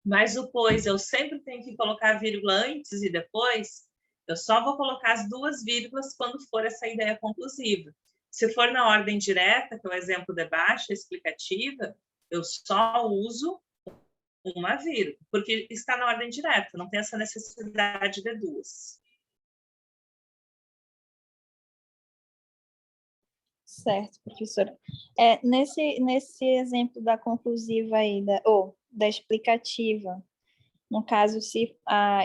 Mas o pois, eu sempre tenho que colocar vírgula antes e depois? Eu só vou colocar as duas vírgulas quando for essa ideia conclusiva. Se for na ordem direta, que é o exemplo de baixo, explicativa, eu só uso uma vírgula, porque está na ordem direta, não tem essa necessidade de duas. Certo, professora. Nesse exemplo da conclusiva aí, da explicativa, no caso, se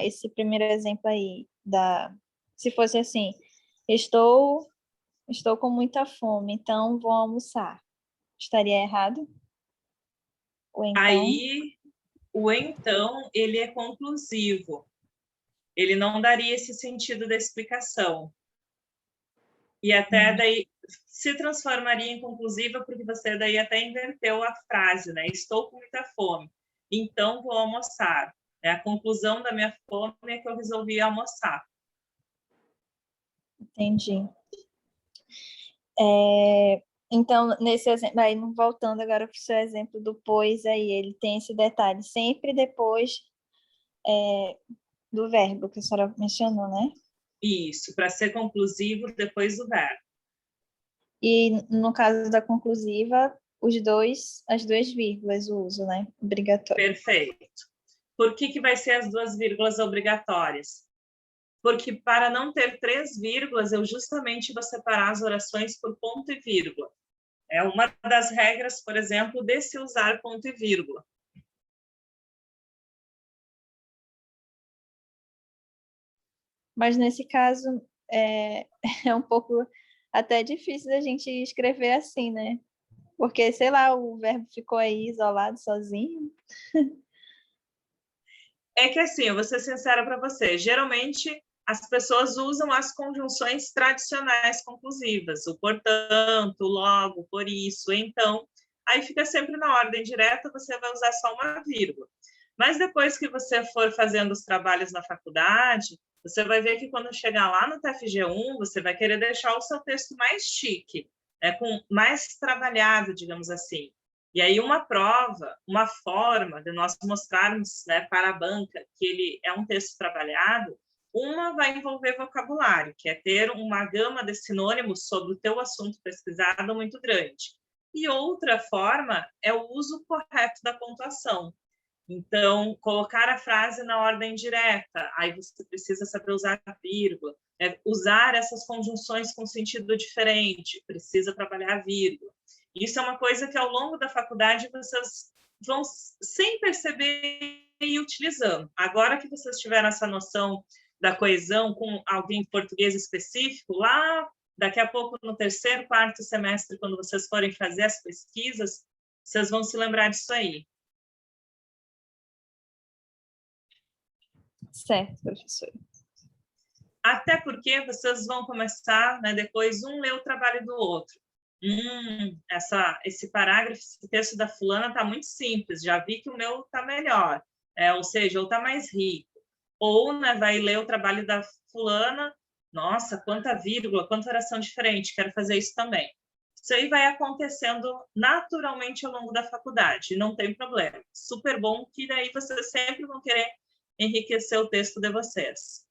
esse primeiro exemplo aí, se fosse assim, estou com muita fome, então vou almoçar. Estaria errado? Então... Aí, o então, ele é conclusivo. Ele não daria esse sentido da explicação. E até daí se transformaria em conclusiva, porque você daí até inverteu a frase, né? Estou com muita fome, então vou almoçar. A conclusão da minha fome é que eu resolvi almoçar. Entendi. Então, nesse exemplo, aí voltando agora para o seu exemplo do pois aí, ele tem esse detalhe, sempre depois do verbo que a senhora mencionou, né? Isso, para ser conclusivo depois do verbo. E no caso da conclusiva, as duas vírgulas o uso, né? Obrigatório. Perfeito. Por que vai ser as duas vírgulas obrigatórias? Porque para não ter 3 vírgulas, eu justamente vou separar as orações por ponto e vírgula. É uma das regras, por exemplo, de se usar ponto e vírgula. Mas nesse caso, é um pouco até difícil da gente escrever assim, né? Porque, sei lá, o verbo ficou aí isolado, sozinho. É que assim, eu vou ser sincera para você, geralmente as pessoas usam as conjunções tradicionais conclusivas, o portanto, logo, por isso, então, aí fica sempre na ordem direta, você vai usar só uma vírgula. Mas depois que você for fazendo os trabalhos na faculdade, você vai ver que quando chegar lá no TFG1, você vai querer deixar o seu texto mais chique, né, mais trabalhado, digamos assim. E aí uma prova, uma forma de nós mostrarmos, né, para a banca que ele é um texto trabalhado, Uma vai envolver vocabulário, que é ter uma gama de sinônimos sobre o teu assunto pesquisado muito grande. E outra forma é o uso correto da pontuação. Então, colocar a frase na ordem direta, aí você precisa saber usar a vírgula, usar essas conjunções com sentido diferente, precisa trabalhar a vírgula. Isso é uma coisa que, ao longo da faculdade, vocês vão, sem perceber, ir utilizando. Agora que vocês tiveram essa noção da coesão com alguém em português específico, lá, daqui a pouco, no terceiro, quarto semestre, quando vocês forem fazer as pesquisas, vocês vão se lembrar disso aí. Certo, professora. Até porque vocês vão começar, né, depois um lê o trabalho do outro. Esse parágrafo, esse texto da fulana está muito simples, já vi que o meu está melhor, ou seja, ou está mais rico. Ou, né, vai ler o trabalho da fulana, nossa, quanta vírgula, quanta oração diferente, quero fazer isso também. Isso aí vai acontecendo naturalmente ao longo da faculdade, não tem problema. Super bom que daí vocês sempre vão querer enriquecer o texto de vocês.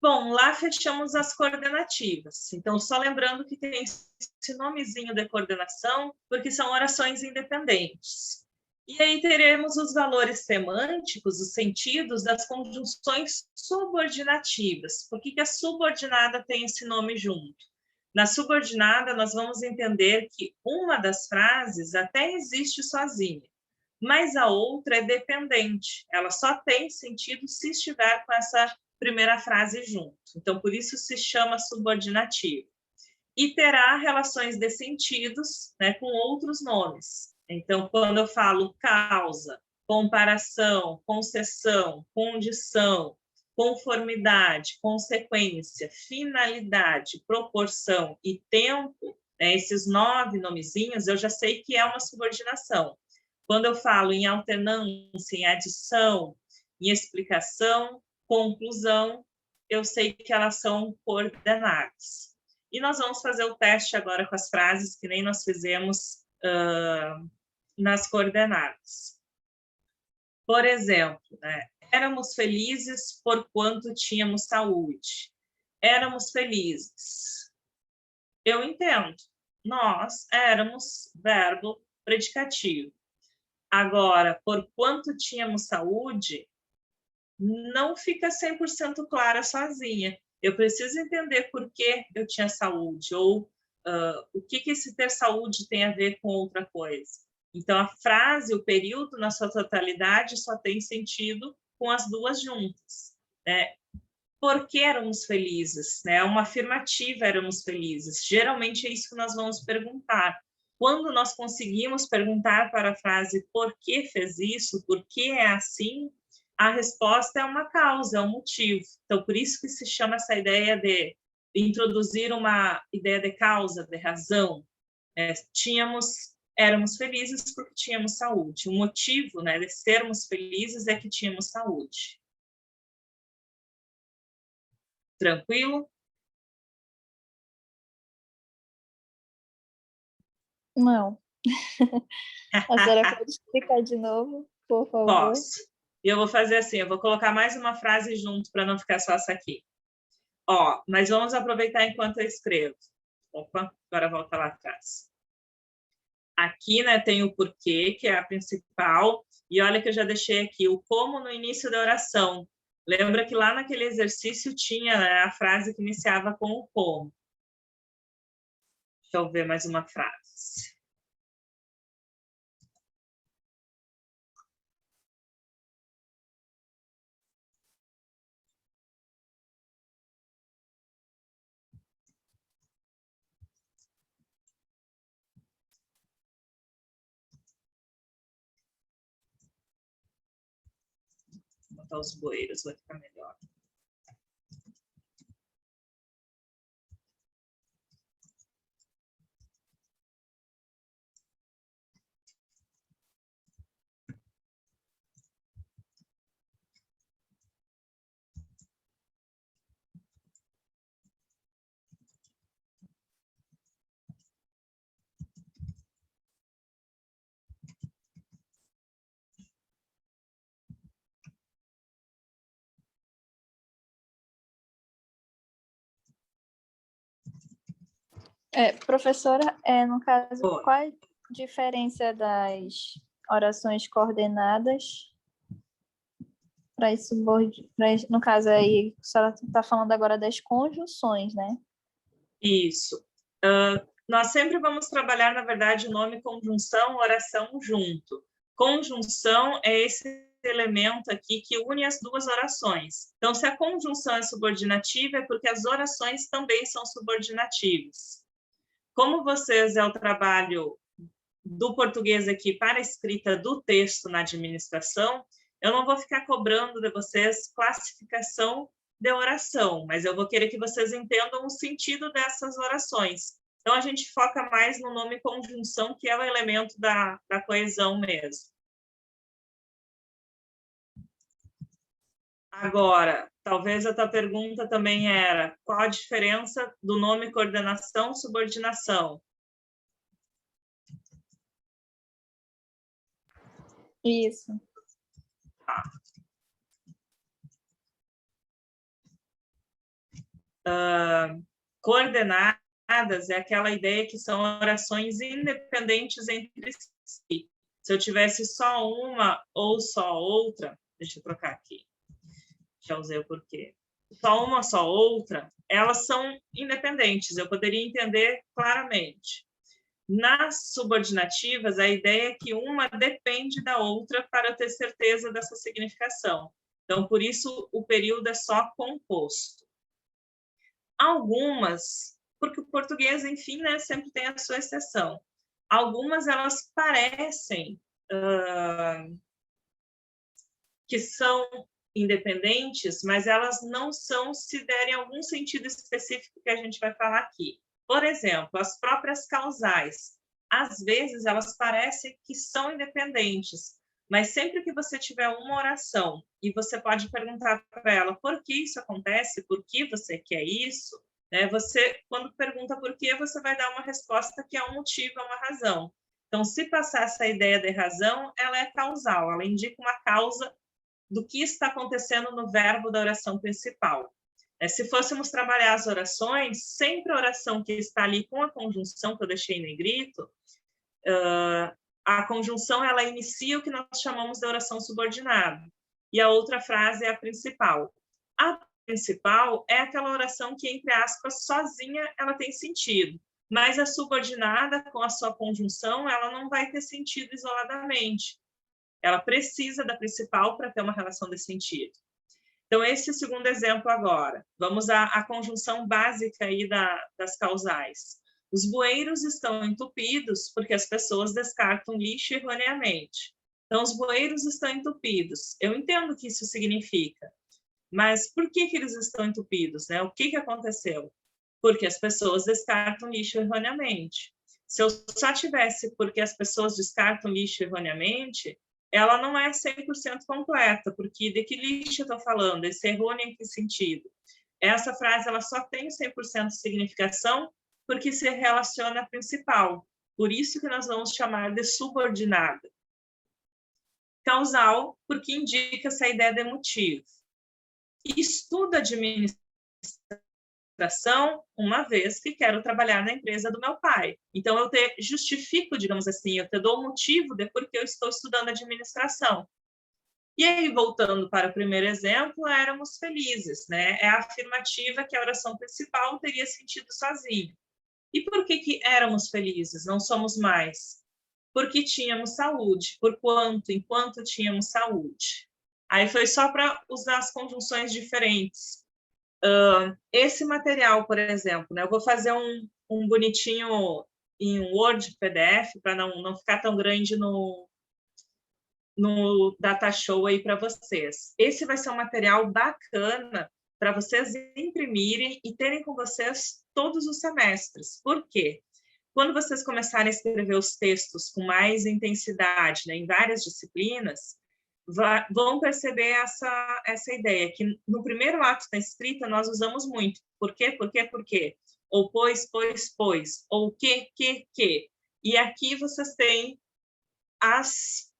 Bom, lá fechamos as coordenativas. Então, só lembrando que tem esse nomezinho de coordenação, porque são orações independentes. E aí teremos os valores semânticos, os sentidos das conjunções subordinativas. Por que a subordinada tem esse nome junto? Na subordinada, nós vamos entender que uma das frases até existe sozinha, mas a outra é dependente. Ela só tem sentido se estiver com essa primeira frase junto. Então, por isso se chama subordinativo. E terá relações de sentidos, né, com outros nomes. Então, quando eu falo causa, comparação, concessão, condição, conformidade, consequência, finalidade, proporção e tempo, né, esses 9 nomezinhos, eu já sei que é uma subordinação. Quando eu falo em alternância, em adição, em explicação, conclusão, eu sei que elas são coordenadas. E nós vamos fazer o teste agora com as frases que nem nós fizemos nas coordenadas. Por exemplo, né, éramos felizes porquanto tínhamos saúde. Éramos felizes. Eu entendo. Nós éramos verbo predicativo. Agora, porquanto tínhamos saúde, não fica 100% clara sozinha. Eu preciso entender por que eu tinha saúde, ou o que esse ter saúde tem a ver com outra coisa. Então, a frase, o período, na sua totalidade, só tem sentido com as duas juntas. Né? Por que éramos felizes? Né? Uma afirmativa, éramos felizes. Geralmente é isso que nós vamos perguntar. Quando nós conseguimos perguntar para a frase por que fez isso, por que é assim, a resposta é uma causa, é um motivo. Então, por isso que se chama essa ideia de introduzir uma ideia de causa, de razão. Éramos felizes porque tínhamos saúde. O motivo, né, de sermos felizes é que tínhamos saúde. Tranquilo? Não. A senhora pode explicar de novo, por favor? Posso. E eu vou fazer assim, eu vou colocar mais uma frase junto para não ficar só essa aqui. Mas vamos aproveitar enquanto eu escrevo. Opa, agora volta lá atrás. Aqui, né, tem o porquê, que é a principal, e olha que eu já deixei aqui o como no início da oração. Lembra que lá naquele exercício tinha, né, a frase que iniciava com o como. Deixa eu ver mais uma frase. Vou botar os bueiros, vai ficar melhor. Professora, no caso, qual é a diferença das orações coordenadas para isso, no caso aí, a senhora está falando agora das conjunções, né? Isso. Nós sempre vamos trabalhar, na verdade, o nome conjunção, oração junto. Conjunção é esse elemento aqui que une as duas orações. Então, se a conjunção é subordinativa, é porque as orações também são subordinativas. Como vocês é o trabalho do português aqui para a escrita do texto na administração, eu não vou ficar cobrando de vocês classificação de oração, mas eu vou querer que vocês entendam o sentido dessas orações. Então, a gente foca mais no nome conjunção, que é o elemento da coesão mesmo. Agora, talvez a tua pergunta também era qual a diferença do nome coordenação e subordinação? Isso. Coordenadas é aquela ideia que são orações independentes entre si. Se eu tivesse só uma ou só outra, deixa eu trocar aqui, já usei o porquê. Só uma, só outra, elas são independentes, eu poderia entender claramente. Nas subordinativas, a ideia é que uma depende da outra para ter certeza dessa significação. Então, por isso, o período é só composto. Algumas, porque o português, enfim, né, sempre tem a sua exceção. Algumas, elas parecem que são independentes, mas elas não são se derem algum sentido específico que a gente vai falar aqui. Por exemplo, as próprias causais. Às vezes, elas parecem que são independentes, mas sempre que você tiver uma oração e você pode perguntar para ela por que isso acontece, por que você quer isso, né? Você, quando pergunta por que, você vai dar uma resposta que é um motivo, é uma razão. Então, se passar essa ideia de razão, ela é causal, ela indica uma causa do que está acontecendo no verbo da oração principal. Se fôssemos trabalhar as orações, sempre a oração que está ali com a conjunção que eu deixei em negrito, a conjunção ela inicia o que nós chamamos de oração subordinada. E a outra frase é a principal. A principal é aquela oração que, entre aspas, sozinha ela tem sentido. Mas a subordinada, com a sua conjunção, ela não vai ter sentido isoladamente. Ela precisa da principal para ter uma relação de sentido. Então, esse é o segundo exemplo agora. Vamos à conjunção básica aí das causais. Os bueiros estão entupidos porque as pessoas descartam lixo erroneamente. Então, os bueiros estão entupidos. Eu entendo o que isso significa, mas por que eles estão entupidos, né? O que aconteceu? Porque as pessoas descartam lixo erroneamente. Se eu só tivesse porque as pessoas descartam lixo erroneamente, ela não é 100% completa, porque de que lixo eu estou falando? Esse errôneo em que sentido? Essa frase ela só tem 100% de significação porque se relaciona à principal. Por isso que nós vamos chamar de subordinada. Causal, porque indica essa ideia de motivo. Estudo administração uma vez que quero trabalhar na empresa do meu pai. Então, eu justifico, digamos assim, eu te dou o motivo de por que eu estou estudando administração. E aí, voltando para o primeiro exemplo, éramos felizes, né? É a afirmativa que a oração principal teria sentido sozinho. E por que éramos felizes? Não somos mais. Porque tínhamos saúde. Por quanto? Enquanto tínhamos saúde. Aí foi só para usar as conjunções diferentes. Esse material, por exemplo, né? Eu vou fazer um bonitinho em um Word, PDF, para não ficar tão grande no data show aí para vocês. Esse vai ser um material bacana para vocês imprimirem e terem com vocês todos os semestres. Por quê? Quando vocês começarem a escrever os textos com mais intensidade, né, em várias disciplinas, vão perceber essa ideia, que no primeiro ato da escrita nós usamos muito. Por quê? Por quê? Por quê? Ou pois, ou que. E aqui vocês têm as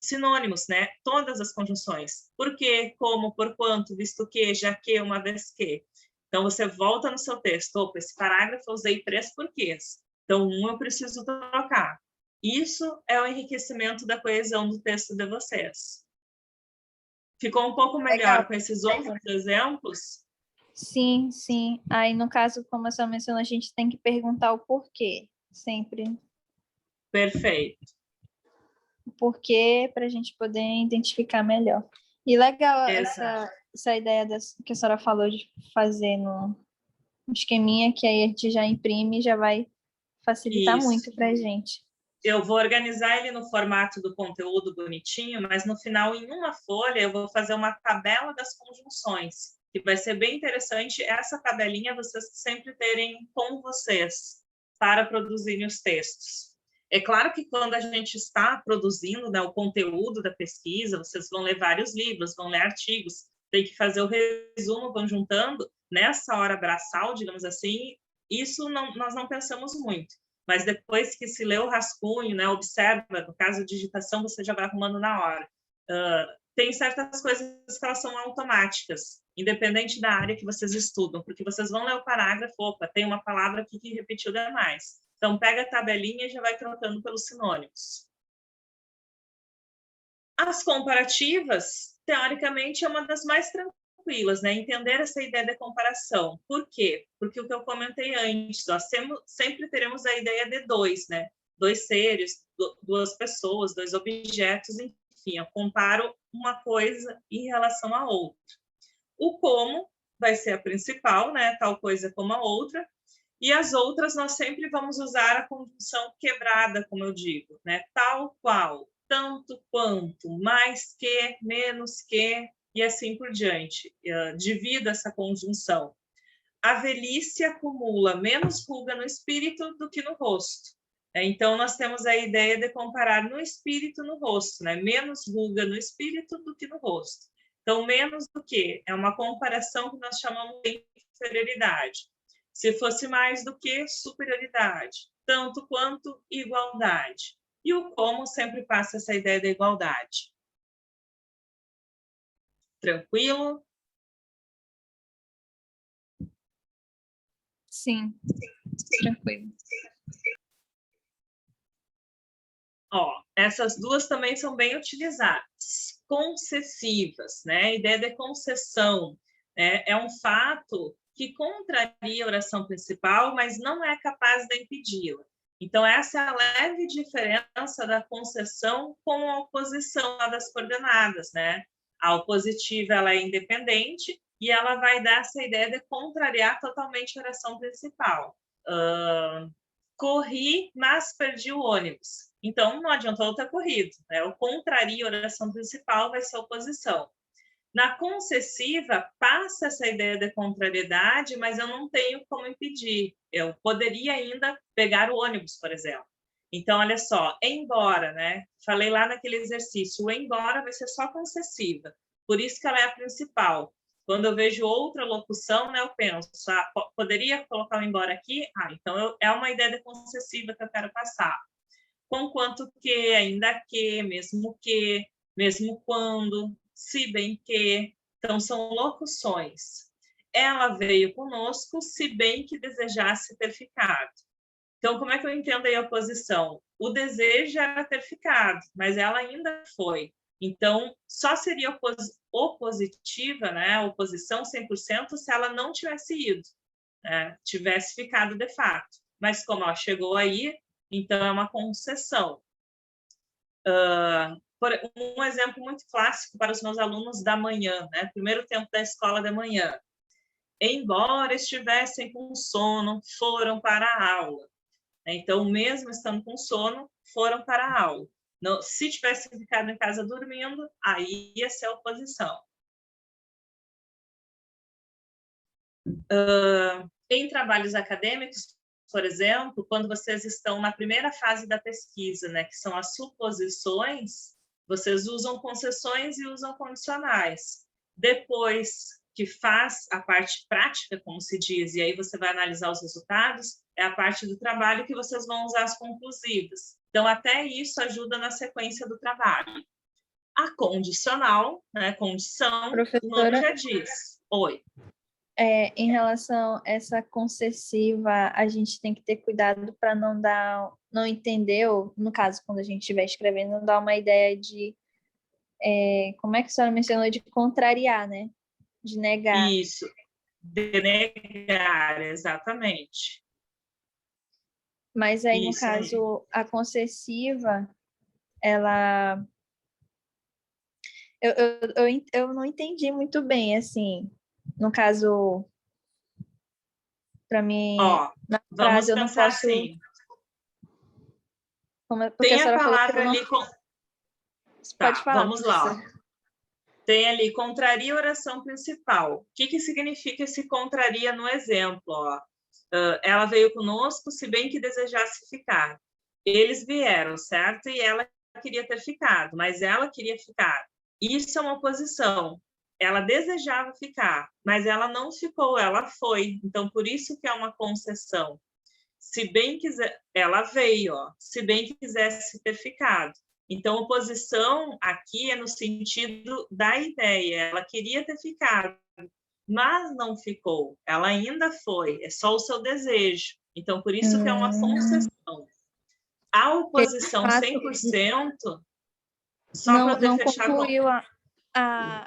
sinônimos, né? Todas as conjunções. Por quê, como, por quanto, visto que, já que, uma vez que. Então, você volta no seu texto. Opa, esse parágrafo eu usei 3 porquês. Então, eu preciso trocar. Isso é o enriquecimento da coesão do texto de vocês. Ficou um pouco melhor com esses outros exemplos? Sim, sim. Aí, no caso, como a senhora mencionou, a gente tem que perguntar o porquê, sempre. Perfeito. O porquê, para a gente poder identificar melhor. E legal essa ideia que a senhora falou de fazer no esqueminha, que aí a gente já imprime e já vai facilitar muito para a gente. Eu vou organizar ele no formato do conteúdo bonitinho, mas no final, em uma folha, eu vou fazer uma tabela das conjunções, que vai ser bem interessante essa tabelinha vocês sempre terem com vocês para produzirem os textos. É claro que quando a gente está produzindo, né, o conteúdo da pesquisa, vocês vão ler vários livros, vão ler artigos, tem que fazer o resumo conjuntando. Nessa hora braçal, digamos assim, isso nós não pensamos muito. Mas depois que se lê o rascunho, né, observa, no caso de digitação, você já vai arrumando na hora. Tem certas coisas que elas são automáticas, independente da área que vocês estudam, porque vocês vão ler o parágrafo, opa, tem uma palavra aqui que repetiu demais. Então, pega a tabelinha e já vai trocando pelos sinônimos. As comparativas, teoricamente, é uma das mais tranquilas, né? Entender essa ideia de comparação. Por quê? Porque o que eu comentei antes, nós sempre teremos a ideia de dois, né? 2 seres, 2 pessoas, 2 objetos, enfim, eu comparo uma coisa em relação à outra. O como vai ser a principal, né? Tal coisa como a outra. E as outras nós sempre vamos usar a conjunção quebrada, como eu digo, né? Tal qual, tanto quanto, mais que, menos que, e assim por diante. Divida essa conjunção. A velhice acumula menos ruga no espírito do que no rosto. Então, nós temos a ideia de comparar no espírito no rosto, né? Menos ruga no espírito do que no rosto. Então, menos do que é uma comparação que nós chamamos de inferioridade. Se fosse mais do que, superioridade. Tanto quanto, igualdade. E o como sempre passa essa ideia da igualdade. Tranquilo? Sim, tranquilo. Essas duas também são bem utilizadas. Concessivas, né? A ideia de concessão é um fato que contraria a oração principal, mas não é capaz de impedi-la. Então, essa é a leve diferença da concessão com a oposição das coordenadas, né? A opositiva, ela é independente e ela vai dar essa ideia de contrariar totalmente a oração principal. Corri, mas perdi o ônibus. Então, não adiantou eu ter corrido. Né? O contraria a oração principal vai ser a oposição. Na concessiva, passa essa ideia de contrariedade, mas eu não tenho como impedir. Eu poderia ainda pegar o ônibus, por exemplo. Então, olha só, embora, né? Falei lá naquele exercício, o embora vai ser só concessiva. Por isso que ela é a principal. Quando eu vejo outra locução, né, eu penso, poderia colocar o embora aqui? Então é uma ideia de concessiva que eu quero passar. Conquanto que, ainda que, mesmo quando, se bem que. Então, são locuções. Ela veio conosco, se bem que desejasse ter ficado. Então, como é que eu entendo aí a oposição? O desejo era ter ficado, mas ela ainda foi. Então, só seria opositiva, né? Oposição 100% se ela não tivesse ido, né? Tivesse ficado de fato. Mas como ela chegou aí, então é uma concessão. Um exemplo muito clássico para os meus alunos da manhã, né? Primeiro tempo da escola da manhã. Embora estivessem com sono, foram para a aula. Então, mesmo estando com sono, foram para a aula. Não, se tivesse ficado em casa dormindo, aí ia ser a oposição. Em trabalhos acadêmicos, por exemplo, quando vocês estão na primeira fase da pesquisa, né, que são as suposições, vocês usam concessões e usam condicionais. Depois que faz a parte prática, como se diz, e aí você vai analisar os resultados, é a parte do trabalho que vocês vão usar as conclusivas. Então, até isso ajuda na sequência do trabalho. A condicional, né, condição, Professora, o nome já diz. Oi. em relação a essa concessiva, a gente tem que ter cuidado para não entender, ou no caso, quando a gente estiver escrevendo, não dar uma ideia de, como é que a senhora mencionou, de contrariar, né? De negar. Isso, denegar, exatamente. Mas aí, no Isso aí. caso, a concessiva, ela... Eu não entendi muito bem, assim, no caso, para mim, Ó, na vamos frase eu não pensar posso... assim. Porque a Tem a senhora falou que eu palavra não... ali com... Pode Tá, falar, vamos lá. professora. Tem ali contraria a oração principal. O que significa esse contraria no exemplo? Ó? Ela veio conosco, se bem que desejasse ficar. Eles vieram, certo? E ela queria ter ficado, mas ela queria ficar. Isso é uma oposição. Ela desejava ficar, mas ela não ficou, ela foi. Então, por isso que é uma concessão. Se bem quiser, ela veio, ó, se bem quisesse ter ficado. Então, oposição aqui é no sentido da ideia. Ela queria ter ficado, mas não ficou. Ela ainda foi. É só o seu desejo. Então, por isso que é uma concessão. A oposição Fato, 100%, só para não fechar com... concluiu a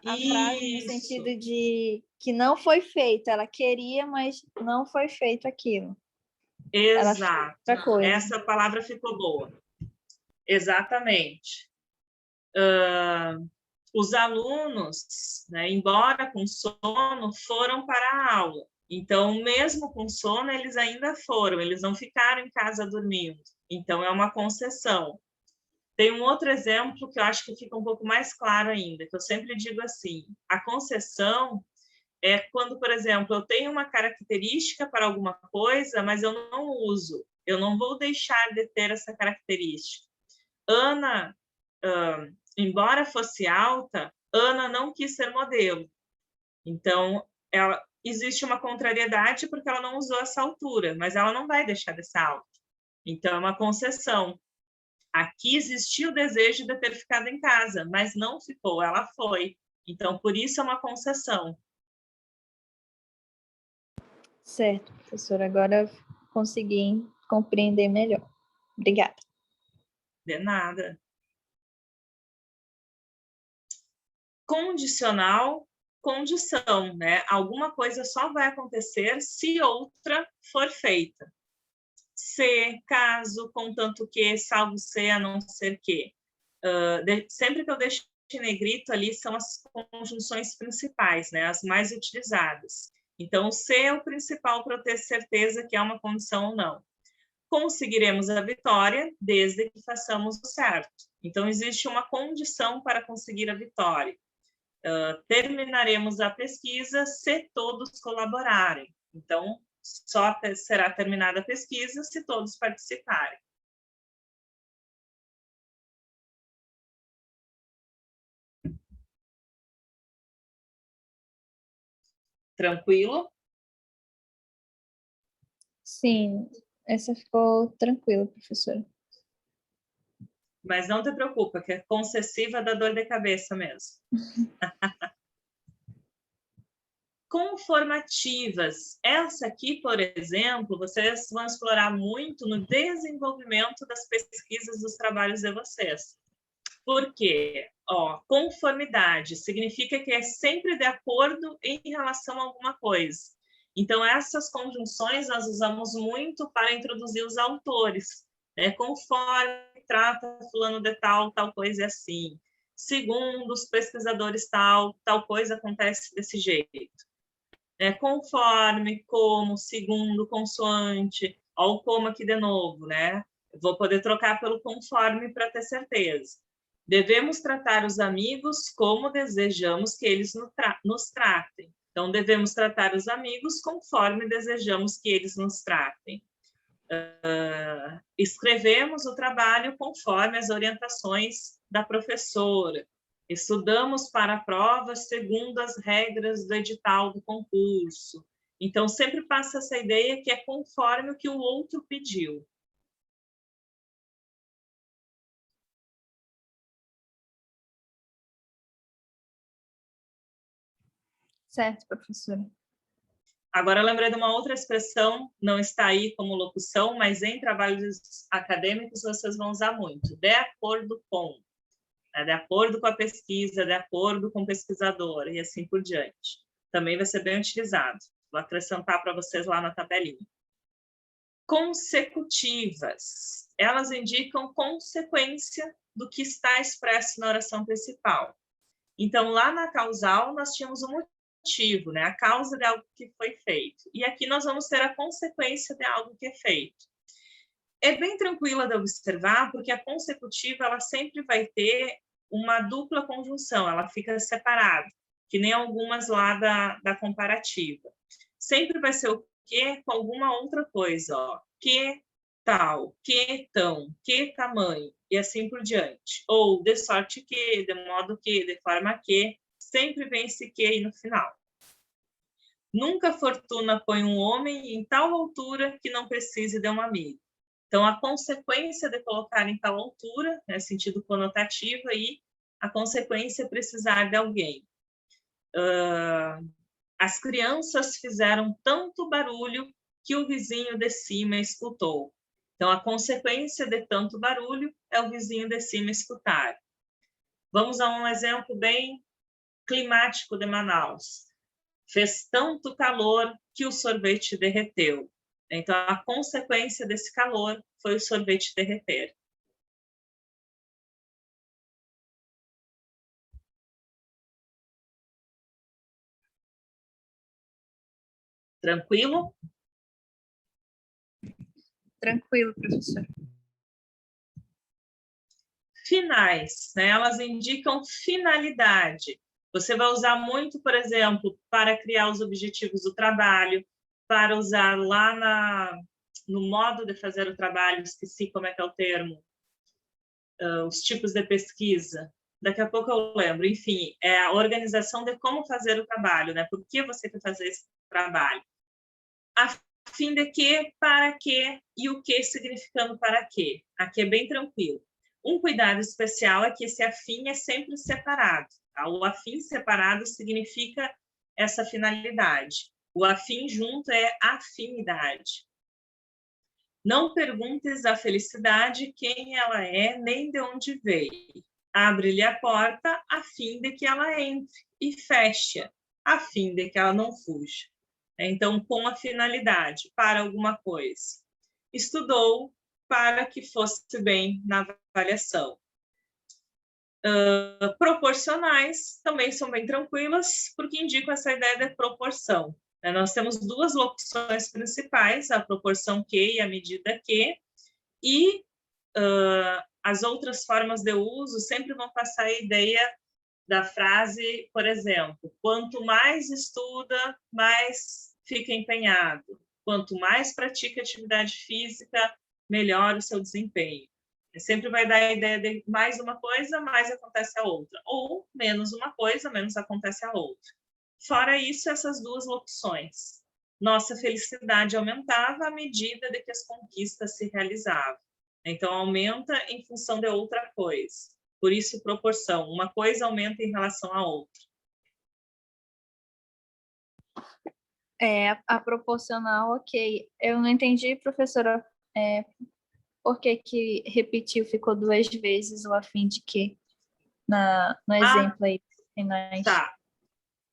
frase no Isso, sentido de que não foi feito. Ela queria, mas não foi feito aquilo. Ela fez exato. outra coisa. Essa palavra ficou boa. Exatamente. Os alunos, né, embora com sono, foram para a aula. Então, mesmo com sono, eles ainda foram, eles não ficaram em casa dormindo. Então, é uma concessão. Tem um outro exemplo que eu acho que fica um pouco mais claro ainda, que eu sempre digo assim: a concessão é quando, por exemplo, eu tenho uma característica para alguma coisa, mas eu não uso. Eu não vou deixar de ter essa característica. Ana, embora fosse alta, Ana não quis ser modelo. Então, existe uma contrariedade porque ela não usou essa altura, mas ela não vai deixar de ser alta. Então, é uma concessão. Aqui existiu o desejo de ter ficado em casa, mas não ficou, ela foi. Então, por isso é uma concessão. Certo, professora. Agora consegui compreender melhor. Obrigada. De nada. Condicional, condição, né? Alguma coisa só vai acontecer se outra for feita. Se, caso, contanto que, salvo se, a não ser que. Sempre que eu deixo em negrito ali são as conjunções principais, né? As mais utilizadas. Então, o se é o principal para eu ter certeza que é uma condição ou não. Conseguiremos a vitória desde que façamos o certo. Então, existe uma condição para conseguir a vitória. Terminaremos a pesquisa se todos colaborarem. Então, só será terminada a pesquisa se todos participarem. Tranquilo? Sim, essa ficou tranquila, professora. Mas não te preocupa, que é concessiva da dor de cabeça mesmo. Conformativas. Essa aqui, por exemplo, vocês vão explorar muito no desenvolvimento das pesquisas dos trabalhos de vocês. Por quê? Conformidade significa que é sempre de acordo em relação a alguma coisa. Então, essas conjunções nós usamos muito para introduzir os autores. Conforme trata fulano de tal, tal coisa é assim. Segundo os pesquisadores tal, tal coisa acontece desse jeito. Conforme, como, segundo, consoante. Olha o como aqui de novo, né? Vou poder trocar pelo conforme para ter certeza. Devemos tratar os amigos como desejamos que eles nos tratem. Então, devemos tratar os amigos conforme desejamos que eles nos tratem. Escrevemos o trabalho conforme as orientações da professora. Estudamos para a prova segundo as regras do edital do concurso. Então, sempre passa essa ideia que é conforme o que o outro pediu. Certo, professora. Agora, eu lembrei de uma outra expressão, não está aí como locução, mas em trabalhos acadêmicos vocês vão usar muito. De acordo com. Né? De acordo com a pesquisa, de acordo com o pesquisador, e assim por diante. Também vai ser bem utilizado. Vou acrescentar para vocês lá na tabelinha. Consecutivas. Elas indicam consequência do que está expresso na oração principal. Então, lá na causal, nós tínhamos um motivo, né? A causa de algo que foi feito. E aqui nós vamos ter a consequência de algo que é feito. É bem tranquila de observar, porque a consecutiva ela sempre vai ter uma dupla conjunção, ela fica separada, que nem algumas lá da comparativa. Sempre vai ser o que com alguma outra coisa, ó. Que tal, que tão, que tamanho, e assim por diante. Ou de sorte que, de modo que, de forma que, sempre vem esse que aí no final. Nunca fortuna põe um homem em tal altura que não precise de um amigo. Então, a consequência de colocar em tal altura, né, sentido conotativo, aí, a consequência é precisar de alguém. As crianças fizeram tanto barulho que o vizinho de cima escutou. Então, a consequência de tanto barulho é o vizinho de cima escutar. Vamos a um exemplo bem climático de Manaus. Fez tanto calor que o sorvete derreteu. Então, a consequência desse calor foi o sorvete derreter. Tranquilo? Tranquilo, professor. Finais, né? Elas indicam finalidade. Você vai usar muito, por exemplo, para criar os objetivos do trabalho, para usar lá no modo de fazer o trabalho, esqueci como é que é o termo, os tipos de pesquisa. Daqui a pouco eu lembro. Enfim, é a organização de como fazer o trabalho, né? Por que você quer fazer esse trabalho? A fim de que, para que e o que significando para que. Aqui é bem tranquilo. Um cuidado especial é que esse afim é sempre separado. Tá? O afim separado significa essa finalidade. O afim junto é afinidade. Não perguntes à felicidade quem ela é, nem de onde veio. Abre-lhe a porta a fim de que ela entre e feche-a, a fim de que ela não fuja. Então, com a finalidade, para alguma coisa. Estudou para que fosse bem na avaliação. Proporcionais também são bem tranquilas, porque indicam essa ideia de proporção. Nós temos duas locuções principais, a proporção que e a medida que, e as outras formas de uso sempre vão passar a ideia da frase, por exemplo, quanto mais estuda, mais fica empenhado. Quanto mais pratica atividade física, melhor o seu desempenho. Sempre vai dar a ideia de mais uma coisa, mais acontece a outra. Ou menos uma coisa, menos acontece a outra. Fora isso, essas duas locuções. Nossa felicidade aumentava à medida de que as conquistas se realizavam. Então, aumenta em função de outra coisa. Por isso, proporção. Uma coisa aumenta em relação à outra. A proporcional, ok. Eu não entendi, professora, por que repetiu, ficou 2 vezes o a fim de que no exemplo aí. Tá.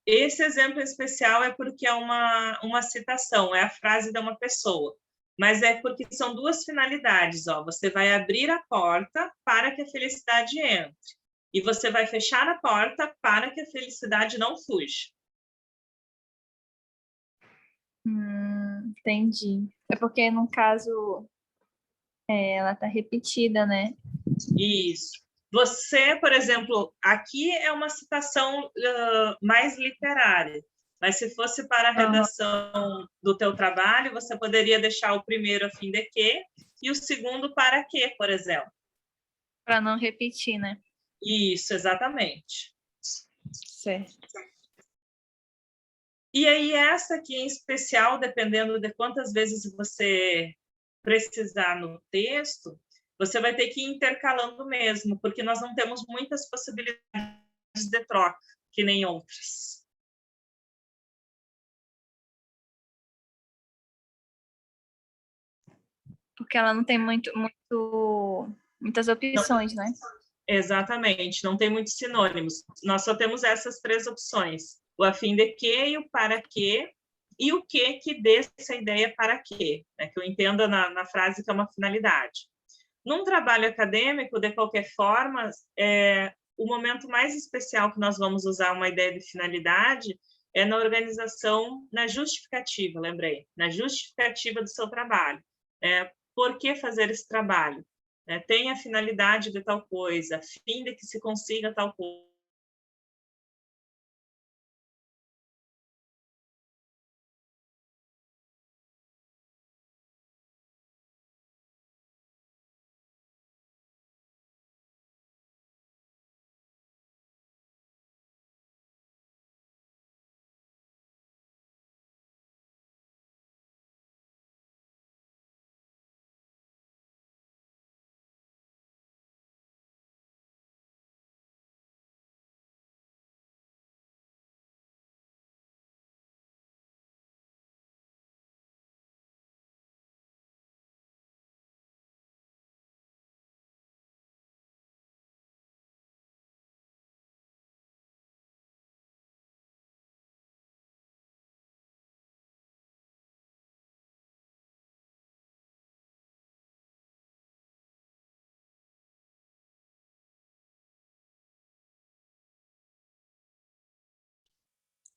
Esse exemplo especial é porque é uma citação, é a frase de uma pessoa. Mas é porque são duas finalidades. Ó. Você vai abrir a porta para que a felicidade entre. E você vai fechar a porta para que a felicidade não fuja. Entendi. É porque, no caso, ela está repetida, né? Isso. Você, por exemplo, aqui é uma citação mais literária, mas se fosse para a redação do teu trabalho, você poderia deixar o primeiro a fim de que e o segundo para que, por exemplo. Para não repetir, né? Isso, exatamente. Certo. E aí, essa aqui em especial, dependendo de quantas vezes você precisar no texto, você vai ter que ir intercalando mesmo, porque nós não temos muitas possibilidades de troca, que nem outras. porque ela não tem muitas opções, né? Exatamente, não tem muitos sinônimos. Nós só temos essas 3 opções: o a fim de que, e o para quê, e o que dê essa ideia para quê, né? Que eu entenda na frase que é uma finalidade. Num trabalho acadêmico, de qualquer forma, o momento mais especial que nós vamos usar uma ideia de finalidade é na organização, na justificativa, lembrei, na justificativa do seu trabalho. Por que fazer esse trabalho? Tem a finalidade de tal coisa, a fim de que se consiga tal coisa.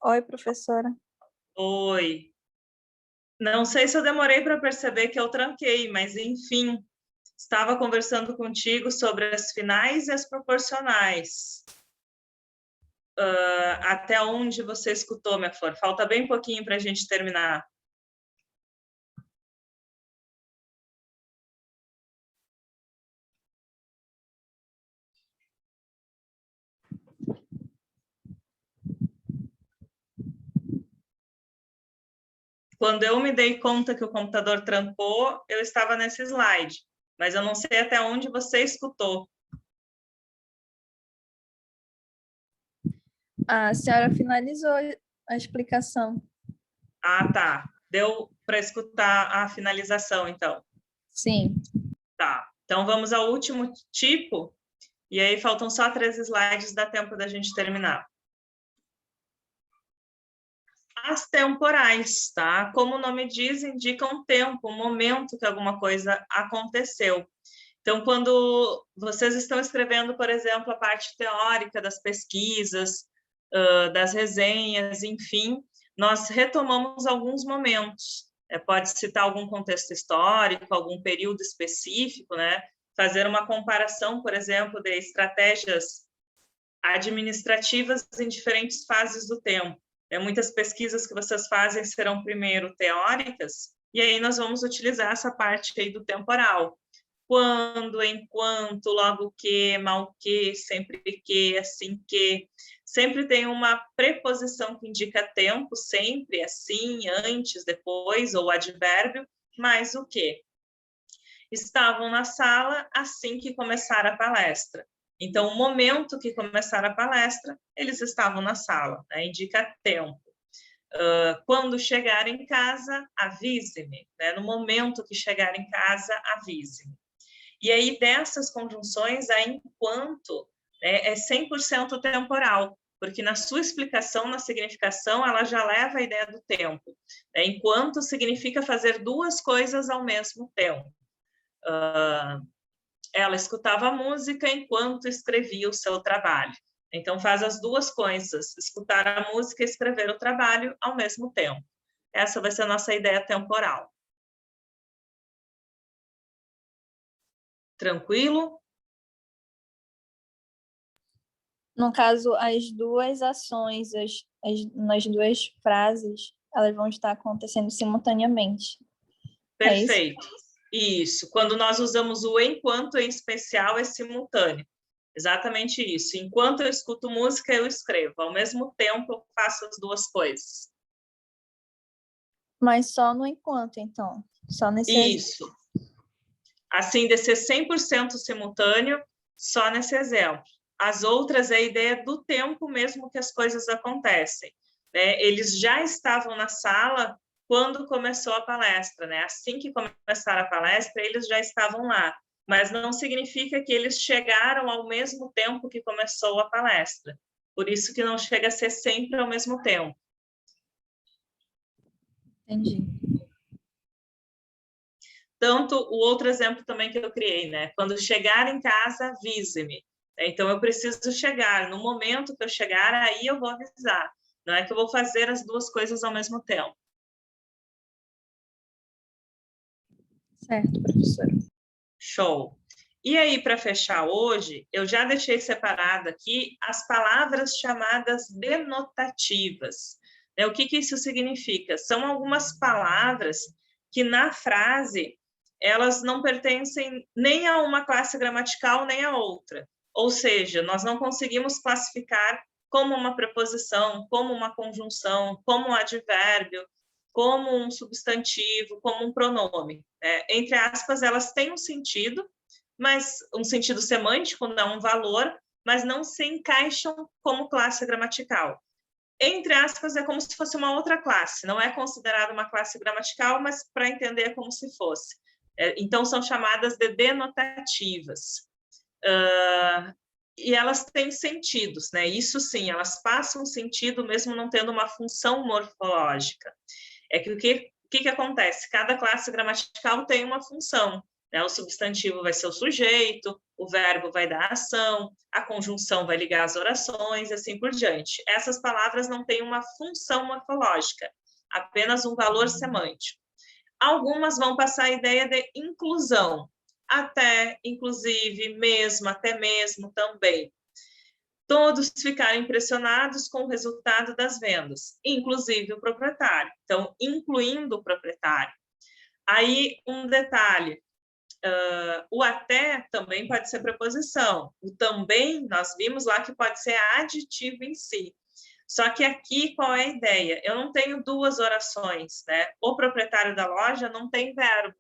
Oi, professora. Oi. Não sei se eu demorei para perceber que eu tranquei, mas, enfim, estava conversando contigo sobre as finais e as proporcionais. Até onde você escutou, minha flor? Falta bem pouquinho para a gente terminar. Quando eu me dei conta que o computador trancou, eu estava nesse slide, mas eu não sei até onde você escutou. A senhora finalizou a explicação. Ah, tá. Deu para escutar a finalização, então. Sim. Tá. Então, vamos ao último tipo, e aí faltam só 3 slides, dá tempo da gente terminar. As temporais, tá? Como o nome diz, indica um tempo, um momento que alguma coisa aconteceu. Então, quando vocês estão escrevendo, por exemplo, a parte teórica das pesquisas, das resenhas, enfim, nós retomamos alguns momentos. Pode citar algum contexto histórico, algum período específico, né? Fazer uma comparação, por exemplo, de estratégias administrativas em diferentes fases do tempo. Muitas pesquisas que vocês fazem serão primeiro teóricas, e aí nós vamos utilizar essa parte aí do temporal. Quando, enquanto, logo que, mal que, sempre que, assim que. Sempre tem uma preposição que indica tempo, sempre, assim, antes, depois, ou advérbio, mais o que. Estavam na sala assim que começara a palestra. Então, o momento que começara a palestra, eles estavam na sala, né? Indica tempo. Quando chegar em casa, avise-me. Né? No momento que chegar em casa, avise-me. E aí, dessas conjunções, a enquanto é 100% temporal, porque na sua explicação, na significação, ela já leva a ideia do tempo. Enquanto significa fazer 2 coisas ao mesmo tempo. Ela escutava música enquanto escrevia o seu trabalho. Então, faz as 2 coisas, escutar a música e escrever o trabalho ao mesmo tempo. Essa vai ser a nossa ideia temporal. Tranquilo? No caso, as 2 ações, nas 2 frases, elas vão estar acontecendo simultaneamente. Perfeito. Isso. Quando nós usamos o enquanto, em especial, é simultâneo. Exatamente isso. Enquanto eu escuto música, eu escrevo. Ao mesmo tempo, eu faço as 2 coisas. Mas só no enquanto, então? Só nesse Isso. Assim, de ser 100% simultâneo, só nesse exemplo. As outras é a ideia do tempo mesmo que as coisas acontecem. Né? Eles já estavam na sala quando começou a palestra, né? Assim que começaram a palestra, eles já estavam lá, mas não significa que eles chegaram ao mesmo tempo que começou a palestra. Por isso que não chega a ser sempre ao mesmo tempo. Entendi. Tanto o outro exemplo também que eu criei, né? Quando chegar em casa, avise-me. Então, eu preciso chegar. No momento que eu chegar, aí eu vou avisar. Não é que eu vou fazer as duas coisas ao mesmo tempo. Certo, professora. Show. E aí, para fechar hoje, eu já deixei separado aqui as palavras chamadas denotativas. O que isso significa? São algumas palavras que na frase elas não pertencem nem a uma classe gramatical nem a outra. Ou seja, nós não conseguimos classificar como uma preposição, como uma conjunção, como um advérbio, como um substantivo, como um pronome. Entre aspas, elas têm um sentido, mas um sentido semântico, dá um valor, mas não se encaixam como classe gramatical. Entre aspas, é como se fosse uma outra classe, não é considerada uma classe gramatical, mas para entender é como se fosse. Então, são chamadas de denotativas. E elas têm sentidos, né? Isso sim, elas passam sentido mesmo não tendo uma função morfológica. É que o que acontece? Cada classe gramatical tem uma função. Né? O substantivo vai ser o sujeito, o verbo vai dar a ação, a conjunção vai ligar as orações e assim por diante. Essas palavras não têm uma função morfológica, apenas um valor semântico. Algumas vão passar a ideia de inclusão, até, inclusive, mesmo, até mesmo, também. Todos ficaram impressionados com o resultado das vendas, inclusive o proprietário. Então, incluindo o proprietário. Aí, um detalhe, o até também pode ser preposição. O também, nós vimos lá que pode ser aditivo em si. Só que aqui, qual é a ideia? Eu não tenho duas orações, né? O proprietário da loja não tem verbo.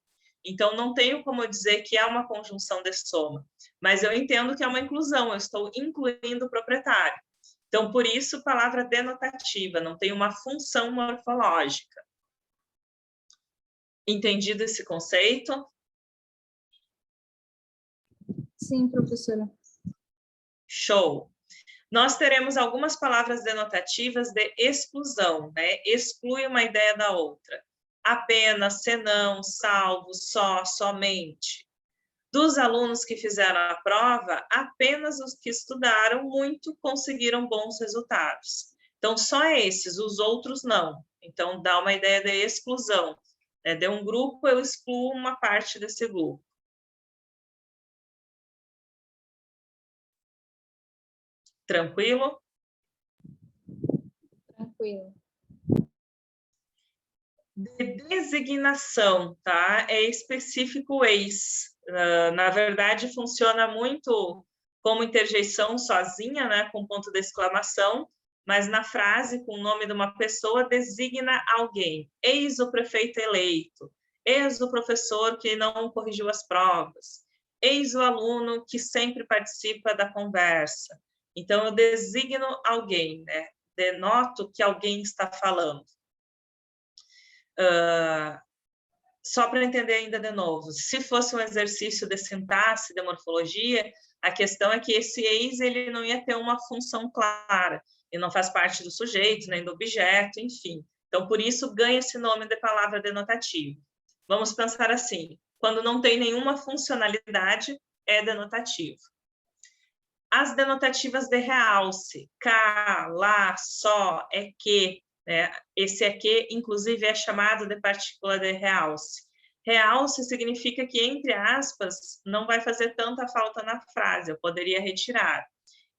Então, não tenho como dizer que é uma conjunção de soma, mas eu entendo que é uma inclusão, eu estou incluindo o proprietário. Então, por isso, palavra denotativa, não tem uma função morfológica. Entendido esse conceito? Sim, professora. Show! Nós teremos algumas palavras denotativas de exclusão, né? Exclui uma ideia da outra. Apenas, senão, salvo, só, somente. Dos alunos que fizeram a prova, apenas os que estudaram muito conseguiram bons resultados. Então, só esses, os outros não. Então, dá uma ideia de exclusão. De um grupo, eu excluo uma parte desse grupo. Tranquilo? Tranquilo. De designação, tá? É específico ex. Na verdade, funciona muito como interjeição sozinha, né? Com ponto de exclamação, mas na frase, com o nome de uma pessoa, designa alguém. Eis o prefeito eleito. Eis o professor que não corrigiu as provas. Eis o aluno que sempre participa da conversa. Então, eu designo alguém, né? Denoto que alguém está falando. Só para entender ainda de novo, se fosse um exercício de sintaxe, de morfologia, a questão é que esse eis ele não ia ter uma função clara, e não faz parte do sujeito, nem do objeto, enfim. Então, por isso, ganha esse nome de palavra denotativa. Vamos pensar assim, quando não tem nenhuma funcionalidade, é denotativo. As denotativas de realce, cá, lá, só, é que, esse aqui, inclusive, é chamado de partícula de realce. Realce significa que, entre aspas, não vai fazer tanta falta na frase, eu poderia retirar.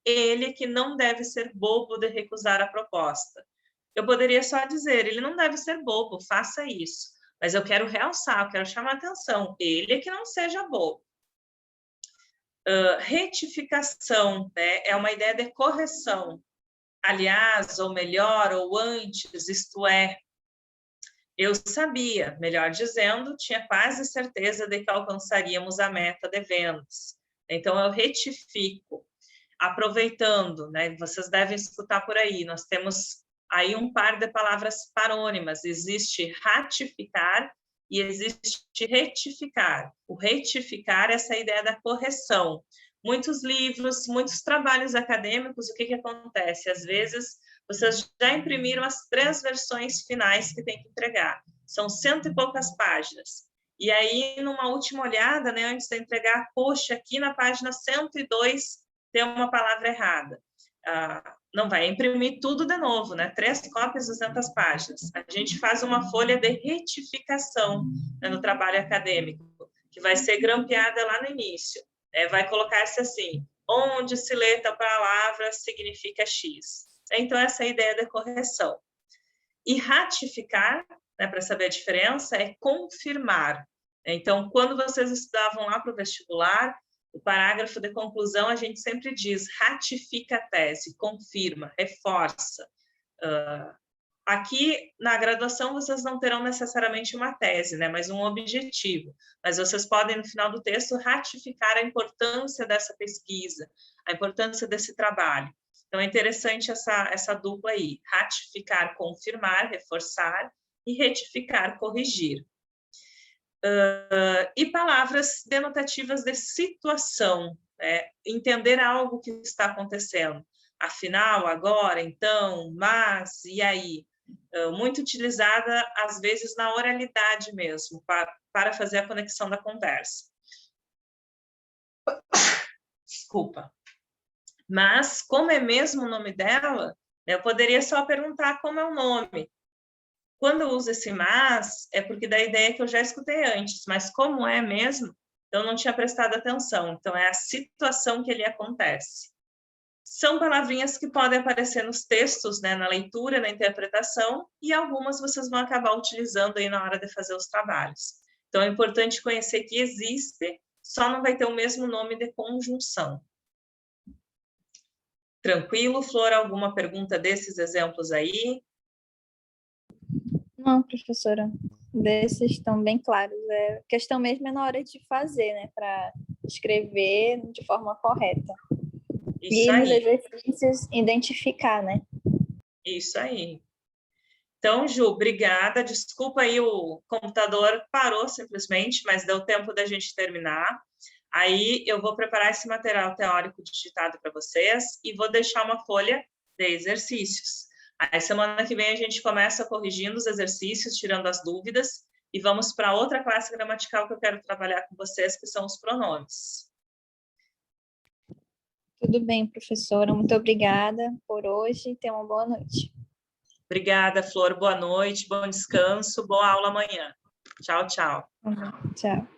Ele que não deve ser bobo de recusar a proposta. Eu poderia só dizer, ele não deve ser bobo, faça isso. Mas eu quero realçar, eu quero chamar atenção. Ele que não seja bobo. Retificação, né? É uma ideia de correção. Aliás, ou melhor, ou antes, isto é, eu sabia, melhor dizendo, tinha quase certeza de que alcançaríamos a meta de vendas. Então, eu retifico, aproveitando, né? Vocês devem escutar por aí, nós temos aí um par de palavras parônimas. Existe ratificar e existe retificar. O retificar é essa ideia da correção. Muitos livros, muitos trabalhos acadêmicos, o que acontece? Às vezes, vocês já imprimiram as 3 versões finais que tem que entregar. São 100 e poucas páginas. E aí, numa última olhada, né, antes de entregar, poxa, aqui na página 102 tem uma palavra errada. Não vai imprimir tudo de novo, né? 3 cópias, 200 páginas. A gente faz uma folha de retificação, né, no trabalho acadêmico, que vai ser grampeada lá no início. Vai colocar-se assim, onde se lê tal palavra significa X. Então, essa é a ideia da correção. E ratificar, né, para saber a diferença, é confirmar. Então, quando vocês estudavam lá para o vestibular, o parágrafo de conclusão, a gente sempre diz, ratifica a tese, confirma, reforça. Aqui, na graduação, vocês não terão necessariamente uma tese, né, mas um objetivo. Mas vocês podem, no final do texto, ratificar a importância dessa pesquisa, a importância desse trabalho. Então, é interessante essa dupla aí, ratificar, confirmar, reforçar, e retificar, corrigir. E palavras denotativas de situação, né? Entender algo que está acontecendo. Afinal, agora, então, mas, e aí? Muito utilizada, às vezes, na oralidade mesmo, para fazer a conexão da conversa. Desculpa. Mas, como é mesmo o nome dela, eu poderia só perguntar como é o nome. Quando eu uso esse mas, é porque dá a ideia que eu já escutei antes, mas como é mesmo, eu não tinha prestado atenção. Então, é a situação que ele acontece. São palavrinhas que podem aparecer nos textos, né, na leitura, na interpretação, e algumas vocês vão acabar utilizando aí na hora de fazer os trabalhos. Então, é importante conhecer que existe, só não vai ter o mesmo nome de conjunção. Tranquilo, Flor? Alguma pergunta desses exemplos aí? Não, professora, desses estão bem claros. A questão mesmo é na hora de fazer, né, para escrever de forma correta. Isso e aí. Nos exercícios identificar, né? Isso aí. Então, Ju, obrigada. Desculpa aí, o computador parou simplesmente, mas deu tempo da gente terminar. Aí eu vou preparar esse material teórico digitado para vocês e vou deixar uma folha de exercícios. Aí semana que vem a gente começa corrigindo os exercícios, tirando as dúvidas, e vamos para outra classe gramatical que eu quero trabalhar com vocês, que são os pronomes. Tudo bem, professora. Muito obrigada por hoje. Tenha uma boa noite. Obrigada, Flor. Boa noite, bom descanso, boa aula amanhã. Tchau, tchau. Tchau.